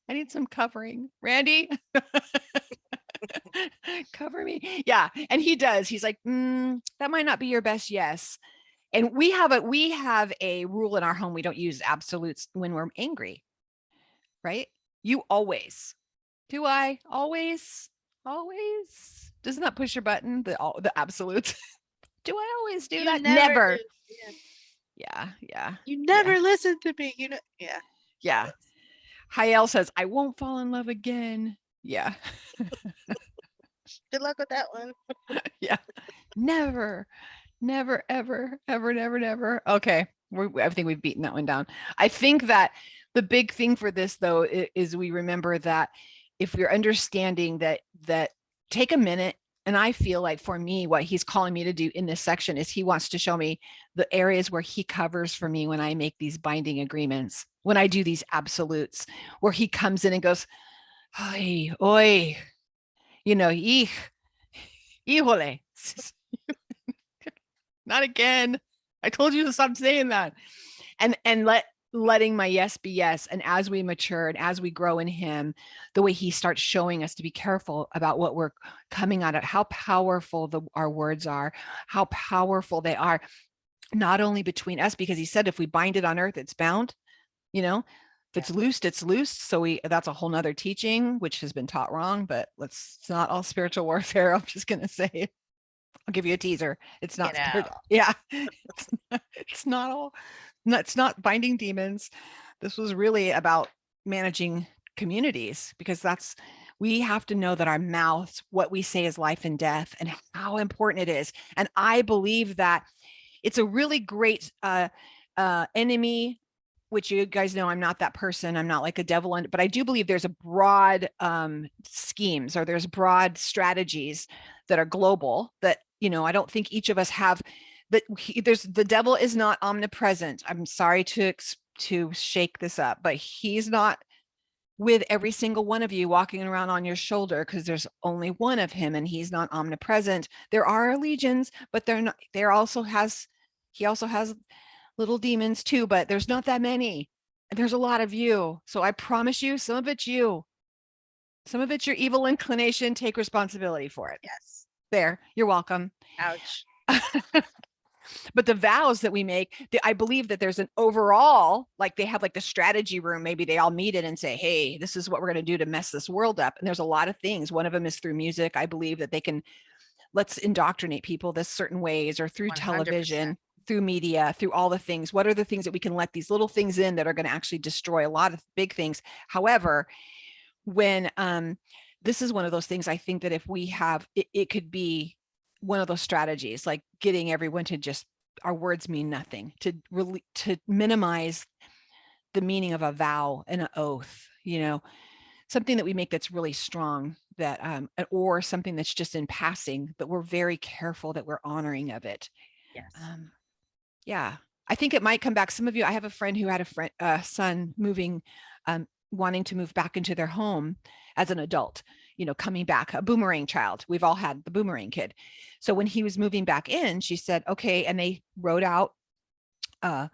I need some covering, Randy. Cover me. Yeah, and he does. He's like, that might not be your best yes. And we have a rule in our home. We don't use absolutes when we're angry, right? You always. Do I always? Doesn't that push your button? The absolutes. Do I always do that? Never. Yeah. You never listen to me. Yeah. Hayel says, I won't fall in love again. Yeah. Good luck with that one. Yeah. Never, ever. Okay. I think we've beaten that one down. I think that the big thing for this, though, is we remember that if we're understanding that take a minute. And I feel like for me, what he's calling me to do in this section is he wants to show me the areas where he covers for me when I make these binding agreements, when I do these absolutes, where he comes in and goes, "Ay, oi, híjole, not again. I told you to stop saying that." And letting my yes be yes. And as we mature and as we grow in him, the way he starts showing us to be careful about what we're coming out of, how powerful our words are, how powerful they are, not only between us, because he said, if we bind it on earth, it's bound, if it's loosed, it's loosed. So that's a whole nother teaching, which has been taught wrong, but it's not all spiritual warfare. I'm just going to say, I'll give you a teaser. It's not, yeah, it's not all. It's not binding demons. This was really about managing communities, because we have to know that our mouths, what we say is life and death, and how important it is. And I believe that it's a really great enemy, which you guys know I'm not that person. I'm not like a devil, but I do believe there's a broad schemes, or there's broad strategies that are global that, I don't think each of us have. That the devil is not omnipresent. I'm sorry to shake this up, but he's not with every single one of you walking around on your shoulder, because there's only one of him and he's not omnipresent. There are legions, but they're not, he also has little demons too, but there's not that many. And there's a lot of you. So I promise you, some of it's you. Some of it's your evil inclination. Take responsibility for it. Yes. There, you're welcome. Ouch. But the vows that we make, I believe that there's an overall, like they have like the strategy room. Maybe they all meet it and say, hey, this is what we're going to do to mess this world up. And there's a lot of things. One of them is through music. I believe that they can, let's indoctrinate people this certain ways, or through 100%. television, through media, through all the things. What are the things that we can let these little things in that are going to actually destroy a lot of big things? However, when this is one of those things, I think that if we have it could be one of those strategies, like getting everyone to just, our words mean nothing, to really to minimize the meaning of a vow and an oath, something that we make that's really strong, that or something that's just in passing, but we're very careful that we're honoring of it. Yes. Yeah, I think it might come back. Some of you, I have a friend who had a son moving, wanting to move back into their home as an adult, coming back, a boomerang child. We've all had the boomerang kid. So when he was moving back in, she said, okay. And they wrote out an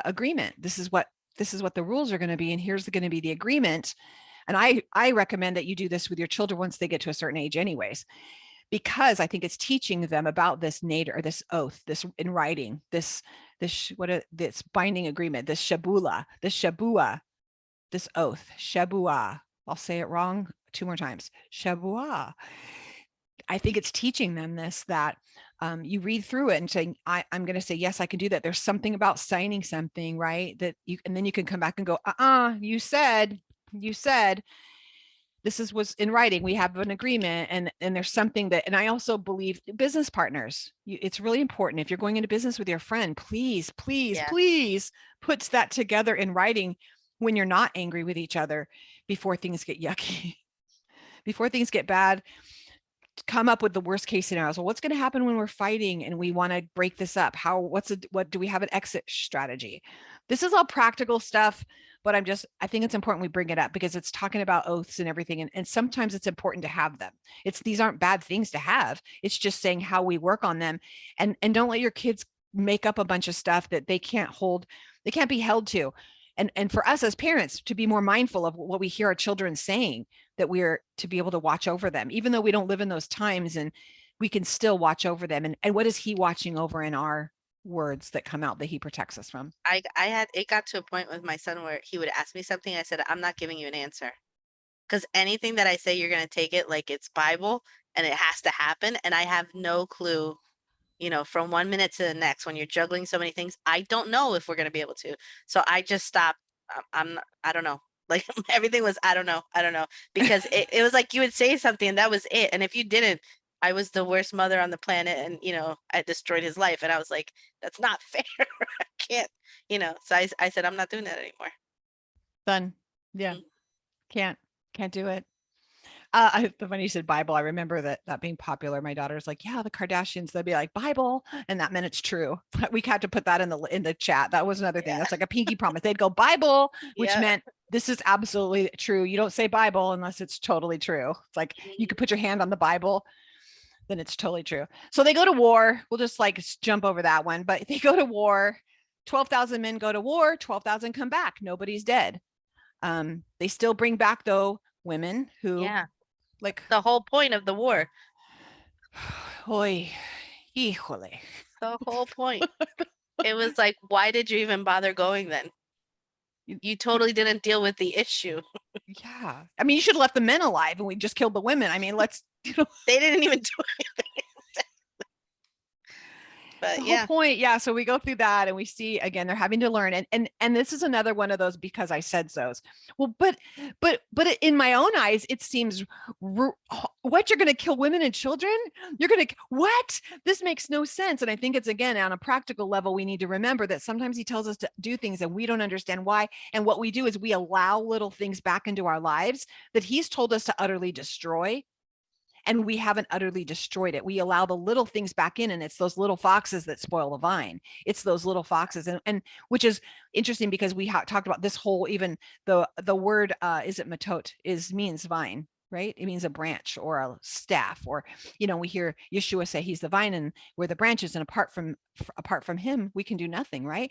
agreement. This is what the rules are going to be. And here's going to be the agreement. And I recommend that you do this with your children once they get to a certain age anyways, because I think it's teaching them about this nader, or this oath, this in writing, this binding agreement, this shabula, this oath, shabua. I'll say it wrong 2 more times. Shabua. I think it's teaching them this, that you read through it and saying, I'm going to say, yes, I can do that. There's something about signing something, right? That you, and then you can come back and go, you said this was in writing. We have an agreement, and there's something that, and I also believe business partners, it's really important. If you're going into business with your friend, please, Yes. please put that together in writing when you're not angry with each other, before things get yucky, before things get bad. Come up with the worst case scenarios. Well, what's going to happen when we're fighting and we want to break this up? What do we have an exit strategy? This is all practical stuff, but I think it's important we bring it up, because it's talking about oaths and everything. And sometimes it's important to have them. These aren't bad things to have. It's just saying how we work on them, and don't let your kids make up a bunch of stuff that they can't be held to. And for us as parents to be more mindful of what we hear our children saying, that we're to be able to watch over them, even though we don't live in those times, and we can still watch over them. And what is he watching over in our words that come out that he protects us from? It got to a point with my son where he would ask me something. I said, I'm not giving you an answer, because anything that I say, you're going to take it like it's Bible and it has to happen. And I have no clue, from 1 minute to the next, when you're juggling so many things, I don't know if we're going to be able to. So I just stopped. I don't know. Like everything was, I don't know, because it was like you would say something and that was it. And if you didn't, I was the worst mother on the planet, and I destroyed his life. And I was like, that's not fair. I can't, So I said, I'm not doing that anymore. Done. Yeah. Mm. Can't do it. When you said Bible, I remember that being popular. My daughter's like, yeah, the Kardashians, they'd be like, Bible, and that meant it's true. We had to put that in the chat. That was another thing. Yeah. That's like a pinky promise. They'd go Bible, which Yeah. meant this is absolutely true. You don't say Bible unless it's totally true. It's like you could put your hand on the Bible, then it's totally true. So they go to war. We'll just like jump over that one, but they go to war. 12,000 men go to war. 12,000 come back. Nobody's dead. They still bring back though women who, Yeah. like The whole point of the war. Oy, híjole. The whole point. It was like, why did you even bother going then? You totally didn't deal with the issue. Yeah. I mean, you should have left the men alive and we just killed the women. I mean, They didn't even do anything. But the yeah. whole point. Yeah. So we go through that and we see again, they're having to learn. And this is another one of those because I said so's. Well, but in my own eyes, it seems what, you're going to kill women and children? You're going to what? This makes no sense. And I think it's again, on a practical level, we need to remember that sometimes he tells us to do things and we don't understand why. And what we do is we allow little things back into our lives that he's told us to utterly destroy. and we haven't utterly destroyed it. We allow the little things back in, and it's those little foxes that spoil the vine. It's those little foxes, and which is interesting because we talked about this whole, even the word is it Mattot is means vine, right? It means a branch or a staff, or we hear Yeshua say he's the vine and we're the branches, and apart from him we can do nothing, right?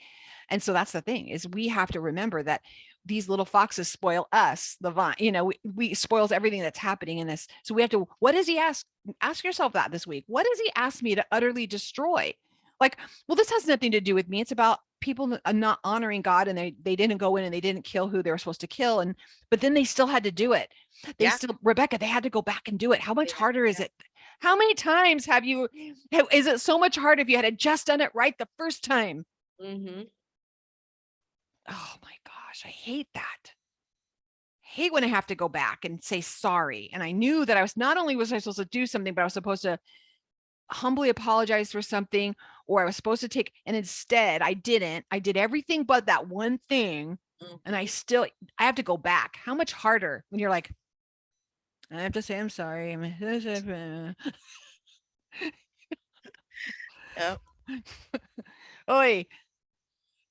And so that's the thing, is we have to remember that these little foxes spoil us, the vine, we spoils everything that's happening in this. So we have to, what does he ask yourself that this week? What does he ask me to utterly destroy? Like, well, this has nothing to do with me. It's about people not honoring God, and they didn't go in and they didn't kill who they were supposed to kill. But then they still had to do it. Rebecca, they had to go back and do it. How much harder is it? How many times is it so much harder if you had just done it right the first time? Mm-hmm. Oh my gosh, I hate that. I hate when I have to go back and say sorry. And I knew that not only was I supposed to do something, but I was supposed to humbly apologize for something, or I was supposed to take, and instead I didn't. I did everything but that one thing. Mm-hmm. And I have to go back. How much harder when you're like, I have to say I'm sorry. Yep. Oi.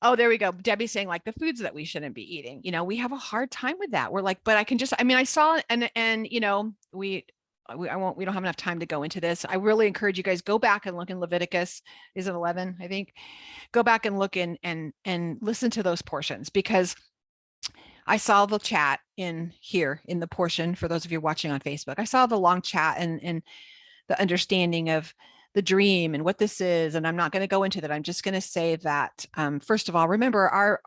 Oh, there we go. Debbie's saying like the foods that we shouldn't be eating. We have a hard time with that. We're like, but I saw, and we don't have enough time to go into this. I really encourage you guys, go back and look in Leviticus. Is it 11? I think. Go back and look and listen to those portions, because I saw the chat in here in the portion for those of you watching on Facebook. I saw the long chat and the understanding of the dream and what this is. And I'm not going to go into that. I'm just going to say that, first of all, remember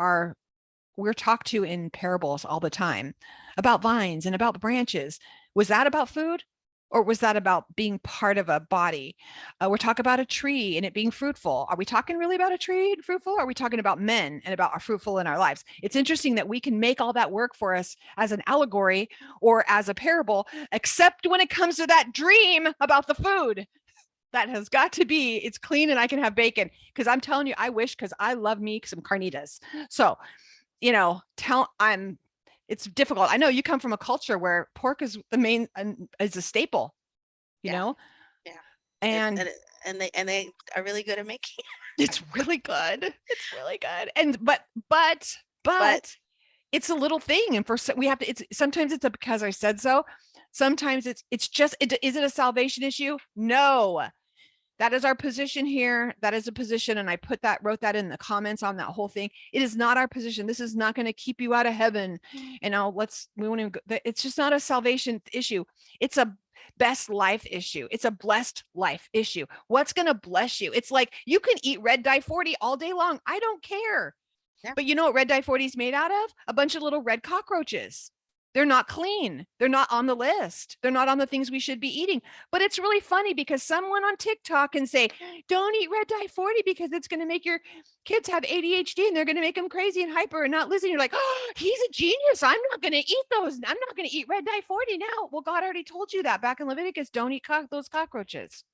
we're talked to in parables all the time about vines and about branches. Was that about food? Or was that about being part of a body? We're talking about a tree and it being fruitful. Are we talking really about a tree and fruitful? Or are we talking about men and about our fruitful in our lives? It's interesting that we can make all that work for us as an allegory or as a parable, except when it comes to that dream about the food. That has got to be, it's clean and I can have bacon. Because I'm telling you, I wish, because I love me some carnitas. So, it's difficult. I know you come from a culture where pork is the main, is a staple, you know? Yeah. And they are really good at making it. It's really good. It's really good. And, but it's a little thing. And we have to, sometimes it's because I said so. Sometimes it's just, is it a salvation issue? No. That is our position here. That is a position. And I wrote that in the comments on that whole thing. It is not our position. This is not going to keep you out of heaven. And it's just not a salvation issue. It's a best life issue. It's a blessed life issue. What's going to bless you? It's like, you can eat red dye 40 all day long. I don't care. Yeah. But you know what red dye 40 is made out of? A bunch of little red cockroaches. They're not clean. They're not on the list. They're not on the things we should be eating. But it's really funny because someone on TikTok can say, don't eat red dye 40 because it's going to make your kids have ADHD and they're going to make them crazy and hyper and not listen. You're like, oh, he's a genius. I'm not going to eat those. I'm not going to eat red dye 40 now. Well, God already told you that back in Leviticus. Don't eat those cockroaches.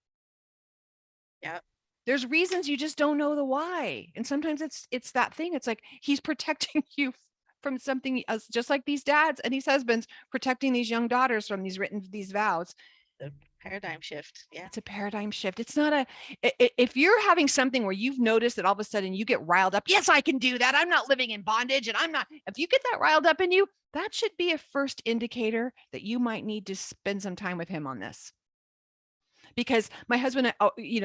Yeah. There's reasons, you just don't know the why. And sometimes it's that thing. It's like he's protecting you from something else, just like these dads and these husbands protecting these young daughters from these vows. The paradigm shift. Yeah. It's a paradigm shift. It's not if you're having something where you've noticed that all of a sudden you get riled up. Yes, I can do that. I'm not living in bondage and if you get that riled up in you, that should be a first indicator that you might need to spend some time with him on this. Because my husband,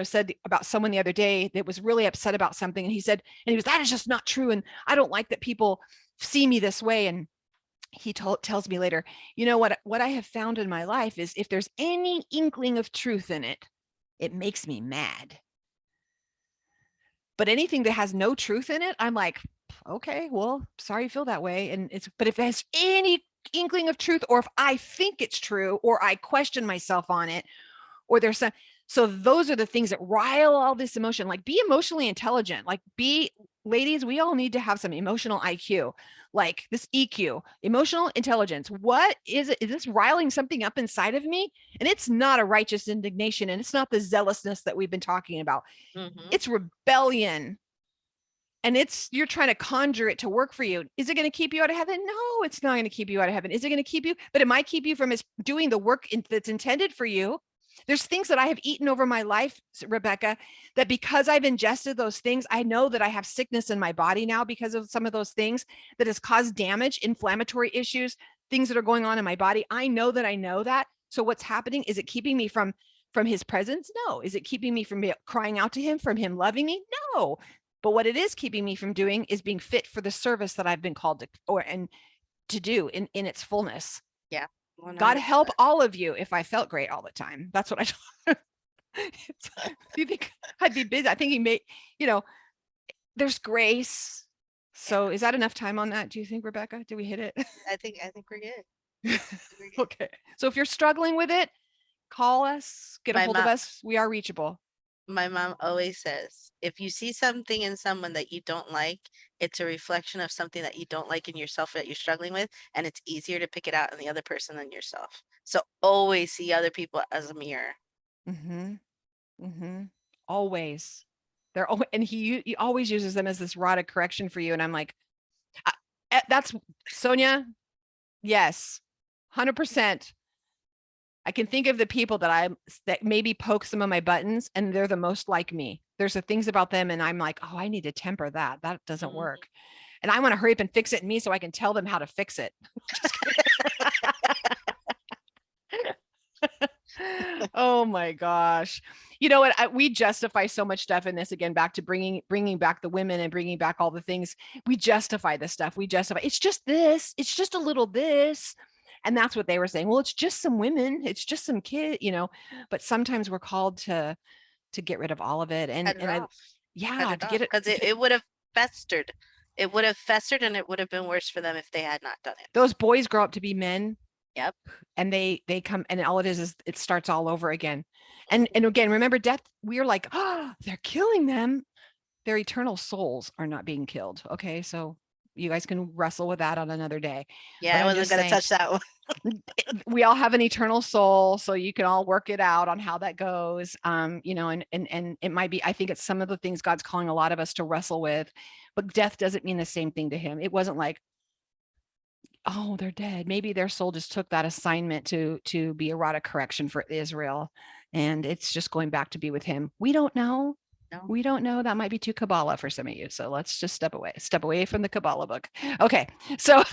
said about someone the other day that was really upset about something. And he said, that is just not true. And I don't like that people see me this way. And he tells me later, what I have found in my life is if there's any inkling of truth in it, it makes me mad. But anything that has no truth in it, I'm like, okay, well, sorry you feel that way. But if there's any inkling of truth, or if I think it's true, or I question myself on it, or there's some, so those are the things that rile all this emotion. Like, be emotionally intelligent, ladies, we all need to have some emotional IQ, like this EQ, emotional intelligence. What is it? Is this riling something up inside of me? And it's not a righteous indignation, and it's not the zealousness that we've been talking about. Mm-hmm. It's rebellion. and you're trying to conjure it to work for you. Is it going to keep you out of heaven? No, it's not going to keep you out of heaven. Is it going to keep you? But it might keep you from doing the work that's intended for you. There's things that I have eaten over my life, Rebecca, that because I've ingested those things, I know that I have sickness in my body now because of some of those things that has caused damage, inflammatory issues, things that are going on in my body. I know that I know that. So what's happening? Is it keeping me from his presence? No. Is it keeping me from crying out to him, from him loving me? No. But what it is keeping me from doing is being fit for the service that I've been called to do in its fullness. Yeah. God 100%. help all of you if I felt great all the time. That's what I you think I'd be busy? I think he made, there's grace. So is that enough time on that? Do you think, Rebecca? Did we hit it? I think we're good. Okay. So if you're struggling with it, call us, get a My hold of mom- us. We are reachable. My mom always says, if you see something in someone that you don't like, it's a reflection of something that you don't like in yourself that you're struggling with, and it's easier to pick it out in the other person than yourself. So always see other people as a mirror. Mm-hmm. Mm-hmm. Always. And he always uses them as this rod of correction for you. And I'm like, that's Sonia. Yes, 100%. I can think of the people that maybe poke some of my buttons, and they're the most like me. There's the things about them, and I'm like, oh, I need to temper that. That doesn't work. And I want to hurry up and fix it in me so I can tell them how to fix it. Oh my gosh. You know what? We justify so much stuff in this, again, back to bringing back the women and bringing back all the things. We justify this stuff. We justify, it's just this, it's just a little this. And that's what they were saying. Well, it's just some women, it's just some kid, but sometimes we're called to get rid of all of it. And yeah, to get it, because it would have festered. It would have festered, and it would have been worse for them if they had not done it. Those boys grow up to be men. Yep. And they come, and all it is it starts all over again. And again, remember, death, we're like, oh, they're killing them. Their eternal souls are not being killed. Okay. So you guys can wrestle with that on another day. Yeah, I wasn't going to touch that one. We all have an eternal soul, so you can all work it out on how that goes. And it might be, I think it's some of the things God's calling a lot of us to wrestle with, but death doesn't mean the same thing to him. It wasn't like, oh, they're dead. Maybe their soul just took that assignment to be a rod of correction for Israel, and it's just going back to be with him. We don't know. No. We don't know. That might be too Kabbalah for some of you. So let's just step away from the Kabbalah book. Okay. So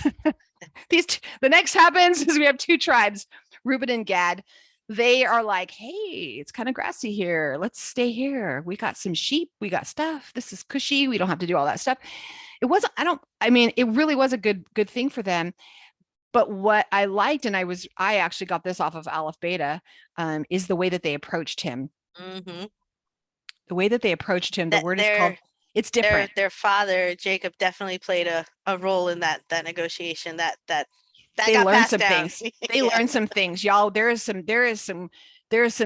the next happens is we have two tribes, Reuben and Gad. They are like, hey, it's kind of grassy here. Let's stay here. We got some sheep. We got stuff. This is cushy. We don't have to do all that stuff. It wasn't, it really was a good thing for them. But what I liked, and I actually got this off of Aleph Beta, is the way that they approached him. Mm-hmm. The way that they approached him, the word is called, it's different. Their father, Jacob, definitely played a role in that negotiation. That they learned some things. They learned some things, y'all. There is some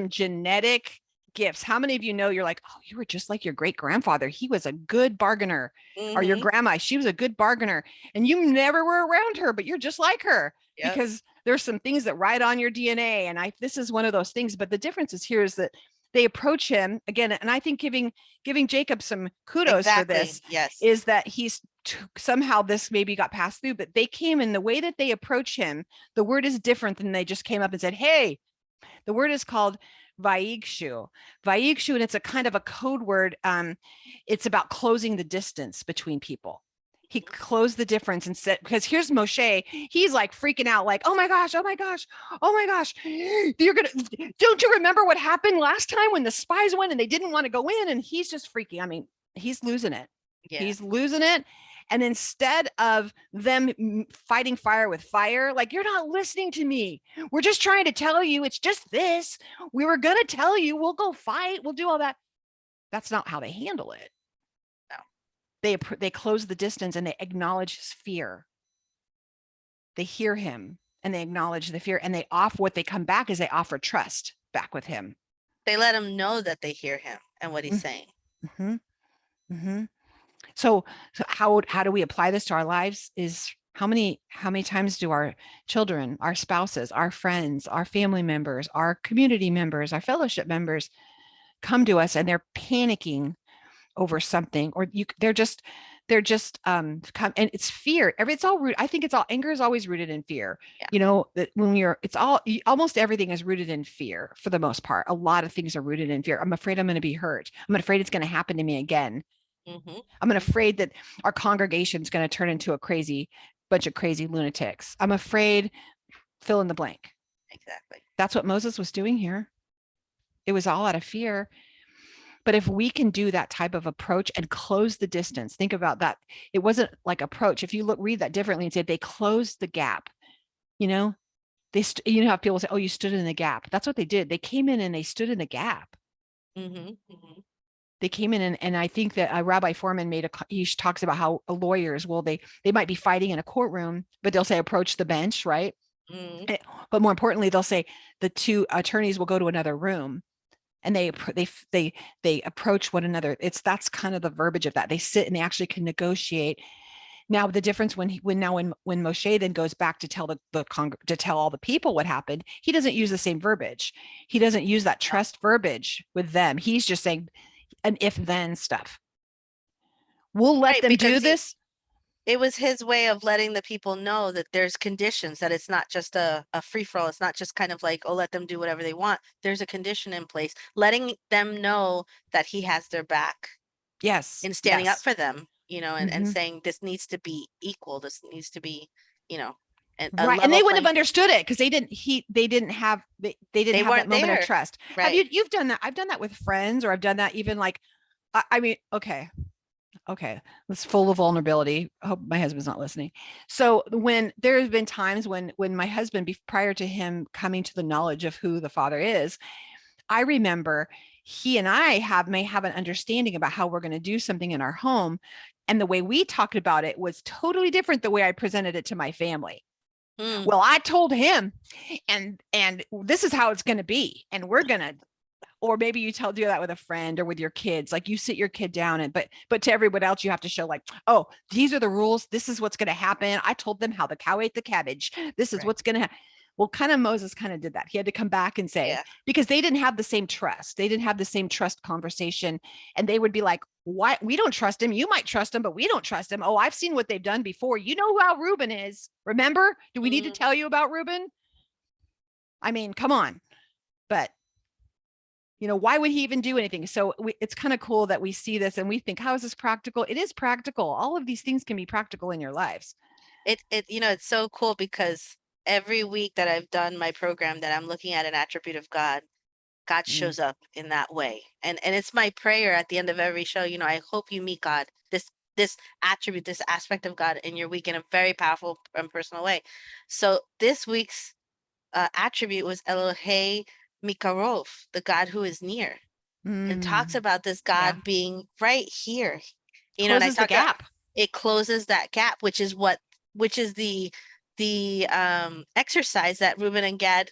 genetic gifts. How many of you know you're like, oh, you were just like your great grandfather. He was a good bargainer. Mm-hmm. Or your grandma, she was a good bargainer, and you never were around her, but you're just like her. Yep. Because there's some things that ride on your DNA. And this is one of those things. But the difference is here is that they approach him again. And I think giving Jacob some kudos for this, yes, is that he's somehow this maybe got passed through, but they came in the way that they approach him. The word is different than they just came up and said, hey. The word is called Vayigshu, and it's a kind of a code word. It's about closing the distance between people. He closed the difference and said, because here's Moshe, he's like freaking out, like, oh my gosh, don't you remember what happened last time when the spies went and they didn't want to go in? And he's just freaking, he's losing it. Yeah. He's losing it. And instead of them fighting fire with fire, like, you're not listening to me. We're just trying to tell you it's just this. We were going to tell you, we'll go fight. We'll do all that. That's not how they handle it. No. They close the distance and they acknowledge his fear. They hear him and they acknowledge the fear, and what they come back is they offer trust back with him. They let him know that they hear him and what he's saying. Mm-hmm. Mm-hmm. So how do we apply this to our lives is how many times do our children, our spouses, our friends, our family members, our community members, our fellowship members come to us and they're panicking over something, or they're just they're just and it's fear. It's all root. I think it's all anger is always rooted in fear. Yeah. You know, that when you're it's all almost everything is rooted in fear for the most part. A lot of things are rooted in fear. I'm afraid I'm going to be hurt. I'm afraid it's going to happen to me again. Mm-hmm. I'm afraid that our congregation is going to turn into a crazy bunch of crazy lunatics. I'm afraid, fill in the blank. Exactly. That's what Moses was doing here. It was all out of fear. But if we can do that type of approach and close the distance, think about that. It wasn't like approach. If you read that differently and say they closed the gap, you know, you know how people say, oh, you stood in the gap. That's what they did. They came in and they stood in the gap. Mm-hmm. Mm-hmm. They came in and I think that Rabbi Foreman he talks about how lawyers, well, they might be fighting in a courtroom, but they'll say approach the bench, right? Mm-hmm. But more importantly, they'll say the two attorneys will go to another room and they approach one another. That's kind of the verbiage of that. They sit and they actually can negotiate. Now the difference when Moshe then goes back to tell to tell all the people what happened, he doesn't use the same verbiage. He doesn't use that No. trust verbiage with them. He's just saying an if then stuff. We'll let Right, them do because this. it was his way of letting the people know that there's conditions, that it's not just a free for all. It's not just kind of like, oh, let them do whatever they want. There's a condition in place, letting them know that he has their back Yes, in standing up yes. for them, and Mhm. saying this needs to be equal. This needs to be, you know, a Right. And level they wouldn't have playing. understood it because they didn't have they didn't They have that weren't moment of there. trust. Have Right. you've done that? I've done that with friends, or I've done that even like I mean, okay, it's full of vulnerability. I hope my husband's not listening. So when there have been times when my husband, prior to him coming to the knowledge of who the Father is, I remember he and I may have an understanding about how we're going to do something in our home, and the way we talked about it was totally different the way I presented it to my family. Mm, Well, I told him, and this is how it's going to be, and we're going to, or maybe you do that with a friend or with your kids, like you sit your kid down and but to everyone else you have to show like, oh, these are the rules, this is what's going to happen. I told them how the cow ate the cabbage, this is right. what's going to well, kind of Moses kind of did that. He had to come back and say, Yeah. because they didn't have the same trust, they didn't have the same trust conversation, and they would be like, why, we don't trust him, you might trust him but we don't trust him. Oh, I've seen what they've done before. You know how Reuben is, remember? Do we need to Mm, tell you about Reuben? I mean, come on. But why would he even do anything? So it's kind of cool that we see this and we think, how is this practical? It is practical. All of these things can be practical in your lives. it's so cool because every week that I've done my program that I'm looking at an attribute of God, God Mm. shows up in that way. And it's my prayer at the end of every show, I hope you meet God, this attribute, this aspect of God in your week in a very powerful and personal way. So this week's attribute was Elohe Mikarov, the God who is near, and talks Mm. about this Yeah. God being right here. And I Closes the talk about gap. it closes that gap, which is the exercise that Reuben and Gad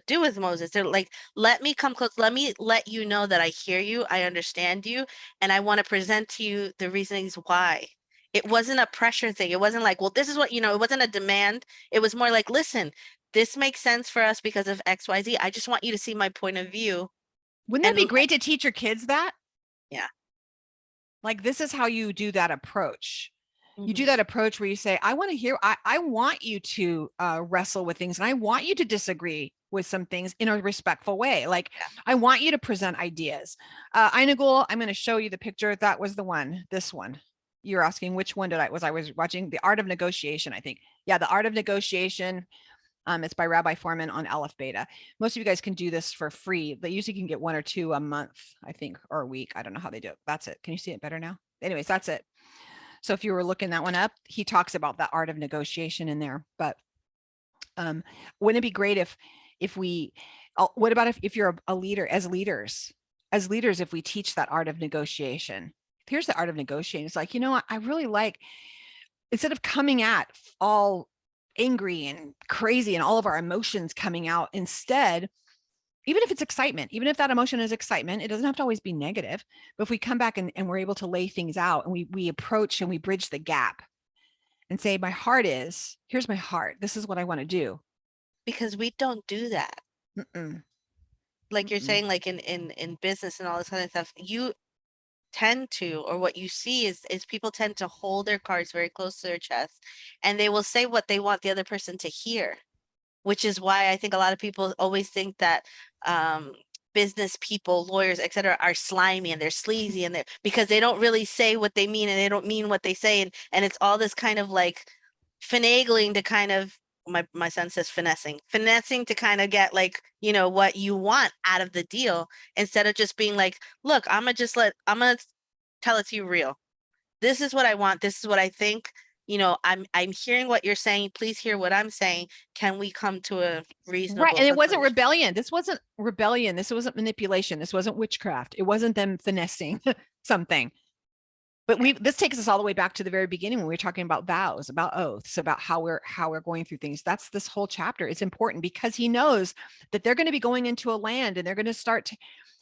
do with Moses. They're like, let me come close. Let me let you know that I hear you, I understand you, and I want to present to you the reasonings why. It wasn't a pressure thing. It wasn't like, well, this is what, it wasn't a demand. It was more like, listen, this makes sense for us because of XYZ. I just want you to see my point of view. Wouldn't that And be great to teach your kids that? yeah. Like, this is how you do that approach. You do Hmm. that approach where you say, I want to hear, I want you to wrestle with things and I want you to disagree with some things in a respectful way. Like, Yeah. I want you to present ideas. Einagul, I'm going to show you the picture. That was the one, this one. You're asking which one I was watching The Art of Negotiation, I think. Yeah, The Art of Negotiation. It's by Rabbi Foreman on Aleph Beta. Most of you guys can do this for free. They usually can get one or two a month, I think, or a week. I don't know how they do it. That's it. Can you see it better now? Anyways, that's it. So if you were looking that one up, he talks about the art of negotiation in there. But wouldn't it be great if we what about if you're a leader, as leaders, if we teach that art of negotiation? Here's the art of negotiating. It's like, I really like, instead of coming at all angry and crazy and all of our emotions coming out, instead, even if it's excitement, even if that emotion is excitement, it doesn't have to always be negative. But if we come back and we're able to lay things out and we approach and we bridge the gap and say, here's my heart. This is what I want to do. Because we don't do that. Mm-mm, Like you're mm-mm. saying, like in business and all this kind of stuff, tend to, or what you see is people tend to hold their cards very close to their chest, and they will say what they want the other person to hear, which is why I think a lot of people always think that um, business people, lawyers, etc., are slimy and they're sleazy, and they're because they don't really say what they mean and they don't mean what they say, and it's all this kind of like finagling to kind of, my son says finessing to kind of get like, what you want out of the deal, instead of just being like, look, I'm gonna tell it to you real. This is what I want. This is what I think. I'm hearing what you're saying. Please hear what I'm saying. Can we come to a Right. reasonable And it wasn't conclusion? rebellion. This wasn't rebellion. This wasn't manipulation. This wasn't witchcraft. It wasn't them finessing something. But this takes us all the way back to the very beginning when we were talking about vows, about oaths, about how we're going through things. That's this whole chapter. It's important because he knows that they're going to be going into a land and they're going to start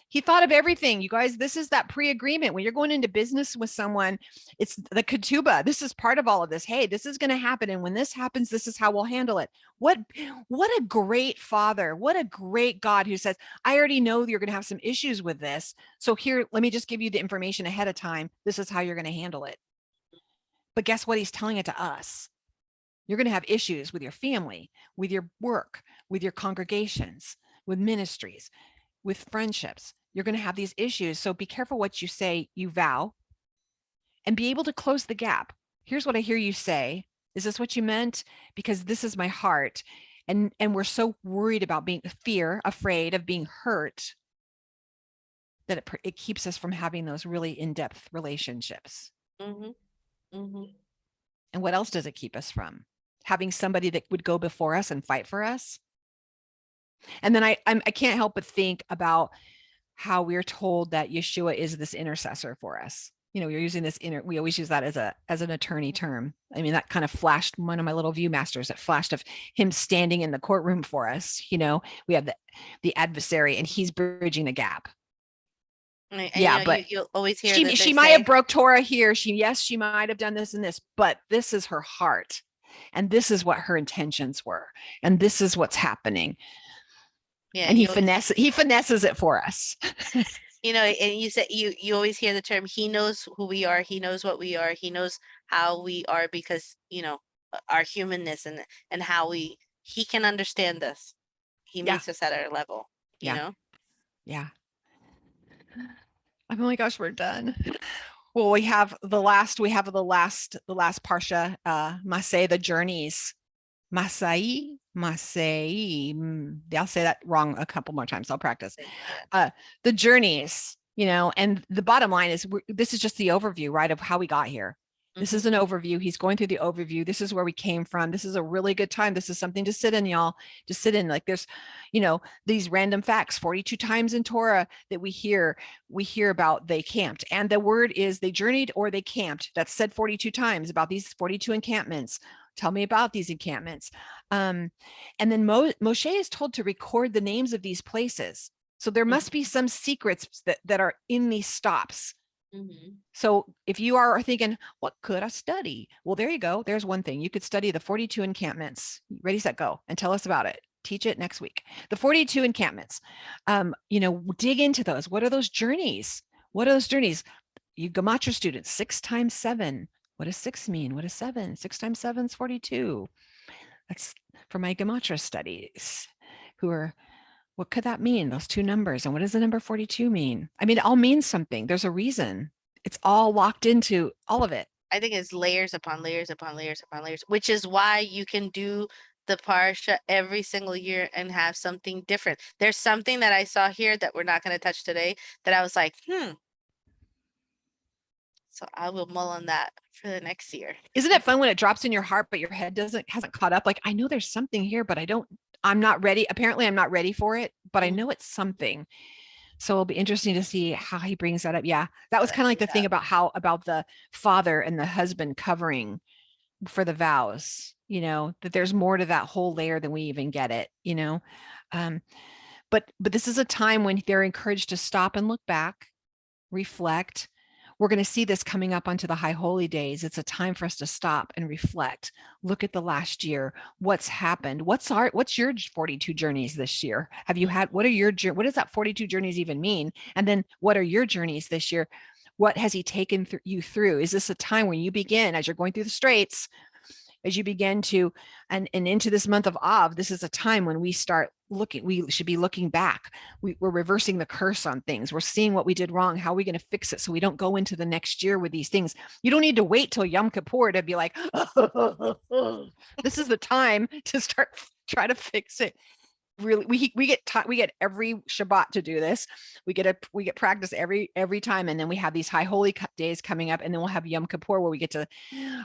he thought of everything. You guys, this is that pre-agreement. When you're going into business with someone, it's the ketubah. This is part of all of this. Hey, this is going to happen. And when this happens, this is how we'll handle it. What a great father. What a great God who says, I already know you're going to have some issues with this. So here, let me just give you the information ahead of time. This is how you're going to handle it. But guess what? He's telling it to us. You're going to have issues with your family, with your work, with your congregations, with ministries, with friendships. You're going to have these issues. So be careful what you say, you vow, and be able to close the gap. Here's what I hear you say. Is this what you meant? Because this is my heart. And we're so worried about being afraid of being hurt, that it keeps us from having those really in-depth relationships. Mm-hmm. Mm-hmm. And what else does it keep us from? Having somebody that would go before us and fight for us. And then I can't help but think about how we're told that Yeshua is this intercessor for us. You're using this we always use that as an attorney term. I mean, that kind of flashed one of my little viewmasters that flashed of him standing in the courtroom for us. We have the adversary and he's bridging the gap. And, yeah, but you always hear she that she they might say, have broke Torah here. She might have done this and this, but this is her heart. And this is what her intentions were. And this is what's happening. yeah, And he finesses it for us. And you said you always hear the term, he knows who we are, he knows what we are, he knows how we are, because our humanness, and how he can understand us. He Yeah. meets us at our level, Yeah. Yeah. Oh my gosh, we're done. Well, we have the last parsha, Massei, the journeys. Massei. I'll say that wrong a couple more times. I'll practice. The journeys, and the bottom line is this is just the overview, right, of how we got here. This is an overview. He's going through the overview. This is where we came from. This is a really good time. This is something to sit in, y'all. To sit in. Like there's, these random facts, 42 times in Torah that we hear about they camped. And the word is they journeyed or they camped. That's said 42 times about these 42 encampments. Tell me about these encampments. And then Moshe is told to record the names of these places. So there must be some secrets that are in these stops. So if you are thinking, what could I study? Well, there you go. There's one thing. You could study the 42 encampments. Ready, set, go, and tell us about it. Teach it next week. The 42 encampments, dig into those. What are those journeys? You Gematria students, 6 times 7. What does 6 mean? What is 7? 6 times 7 is 42. That's for my Gematria studies what could that mean? Those two numbers. And what does the number 42 mean? I mean, it all means something. There's a reason. It's all locked into all of it. I think it's layers upon layers upon layers upon layers, which is why you can do the parsha every single year and have something different. There's something that I saw here that we're not going to touch today that I was like, so I will mull on that for the next year. Isn't it fun when it drops in your heart, but your head hasn't caught up? Like, I know there's something here, but I'm not ready. Apparently I'm not ready for it, but I know it's something. So it'll be interesting to see how he brings that up. Yeah. That was kind of like the thing about the father and the husband covering for the vows, that there's more to that whole layer than we even get it, but this is a time when they're encouraged to stop and look back, reflect. We're going to see this coming up onto the high holy days. It's a time for us to stop and reflect, look at the last year, what's happened, what's your 42 journeys this year? Have you had, what does that 42 journeys even mean? And then what are your journeys this year? What has he taken you through? Is this a time when you begin, as you're going through the straits, as you begin to, and into this month of Av, this is a time when we start looking, we should be looking back. We're reversing the curse on things. We're seeing what we did wrong. How are we going to fix it so we don't go into the next year with these things? You don't need to wait till Yom Kippur to be like, this is the time to start try to fix it. Really, we get every Shabbat to do this. We get practice every time, and then we have these high holy days coming up, and then we'll have Yom Kippur where we get to,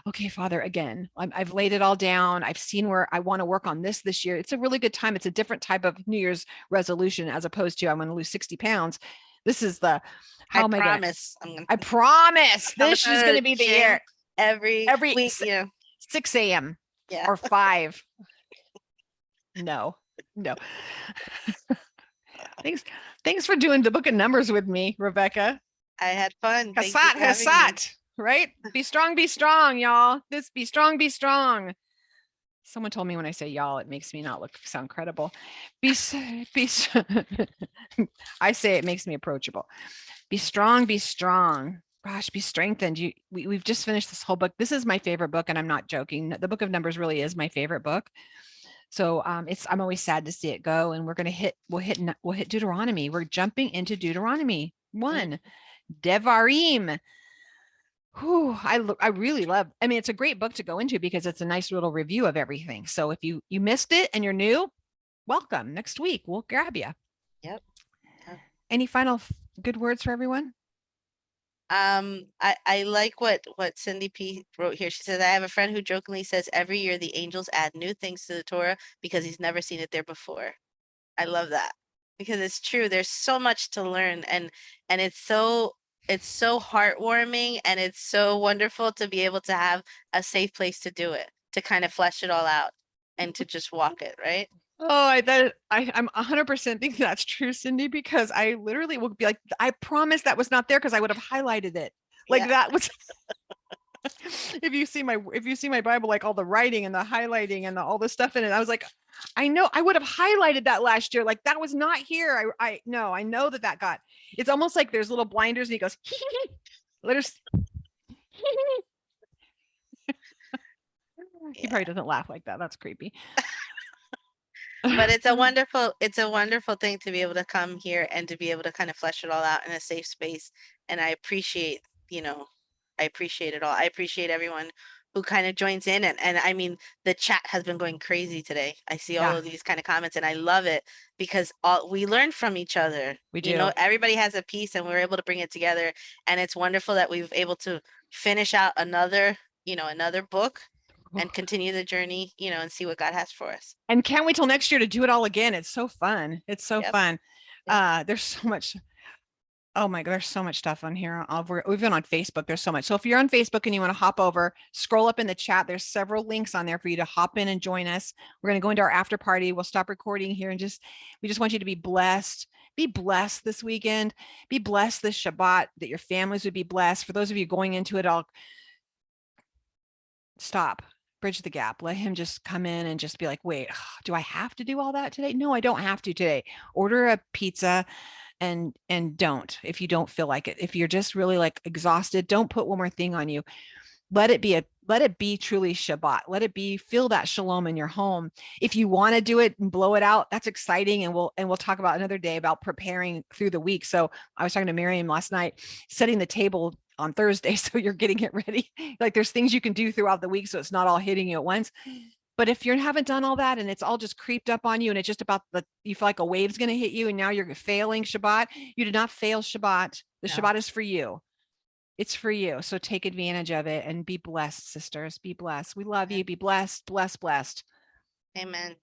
okay, Father, again, I've laid it all down. I've seen where I want to work on this year. It's a really good time. It's a different type of New Year's resolution as opposed to I'm going to lose 60 pounds. This is the how I am I promise. I promise this is going to be the year. Every week, 6 a.m. Yeah. or 5. No. Thanks for doing the book of Numbers with me, Rebecca. I had fun. Hassat, right? Be strong, y'all. Be strong. Someone told me when I say y'all, it makes me not sound credible. I say it makes me approachable. Be strong. Gosh, be strengthened. We've just finished this whole book. This is my favorite book, and I'm not joking. The book of Numbers really is my favorite book. So I'm always sad to see it go, and we'll hit Deuteronomy. We're jumping into Deuteronomy 1, Devarim. Whew, I really love. I mean, it's a great book to go into because it's a nice little review of everything. So if you missed it and you're new, welcome. Next week we'll grab you. Yep. Any final good words for everyone? I like what Cindy P wrote here. She says, I have a friend who jokingly says every year the angels add new things to the Torah because he's never seen it there before. I love that because it's true. There's so much to learn, and it's so heartwarming, and it's so wonderful to be able to have a safe place to do it, to kind of flesh it all out and to just walk it, right? Oh, I'm 100% think that's true, Cindy, because I literally will be like, I promise that was not there because I would have highlighted it. Like that was if you see my Bible, like all the writing and the highlighting and all the stuff in it, I was like, I know I would have highlighted that last year. Like that was not here. I know that got, it's almost like there's little blinders and he goes, there's he probably doesn't laugh like that. That's creepy. But it's a wonderful thing to be able to come here and to be able to kind of flesh it all out in a safe space. And I appreciate it all. I appreciate everyone who kind of joins in. And I mean, the chat has been going crazy today. I see all of these kind of comments, and I love it because we learn from each other. We do. Everybody has a piece, and we're able to bring it together. And it's wonderful that we've able to finish out another book and continue the journey, and see what God has for us. And can't wait till next year to do it all again. It's so fun. It's so fun. Yep. There's so much. Oh my God, there's so much stuff on here. We've been on Facebook. There's so much. So if you're on Facebook and you want to hop over, scroll up in the chat. There's several links on there for you to hop in and join us. We're going to go into our after party. We'll stop recording here and we just want you to be blessed. Be blessed this weekend. Be blessed this Shabbat, that your families would be blessed. For those of you going into it, I'll stop. Bridge the gap. Let him just come in and just be like, wait, do I have to do all that today? No, I don't have to today. Order a pizza and don't, if you don't feel like it. If you're just really like exhausted, don't put one more thing on you. Let it be truly Shabbat. Let it be, feel that shalom in your home. If you want to do it and blow it out, that's exciting. And we'll talk about another day about preparing through the week. So I was talking to Miriam last night, setting the table on Thursday. So you're getting it ready. Like there's things you can do throughout the week, so it's not all hitting you at once. But if you haven't done all that and it's all just creeped up on you and it's just about you feel like a wave's going to hit you and now you're failing Shabbat, you did not fail Shabbat. The Shabbat is for you. It's for you. So take advantage of it and be blessed, sisters. Be blessed. We love you. Be blessed, blessed, blessed. Amen.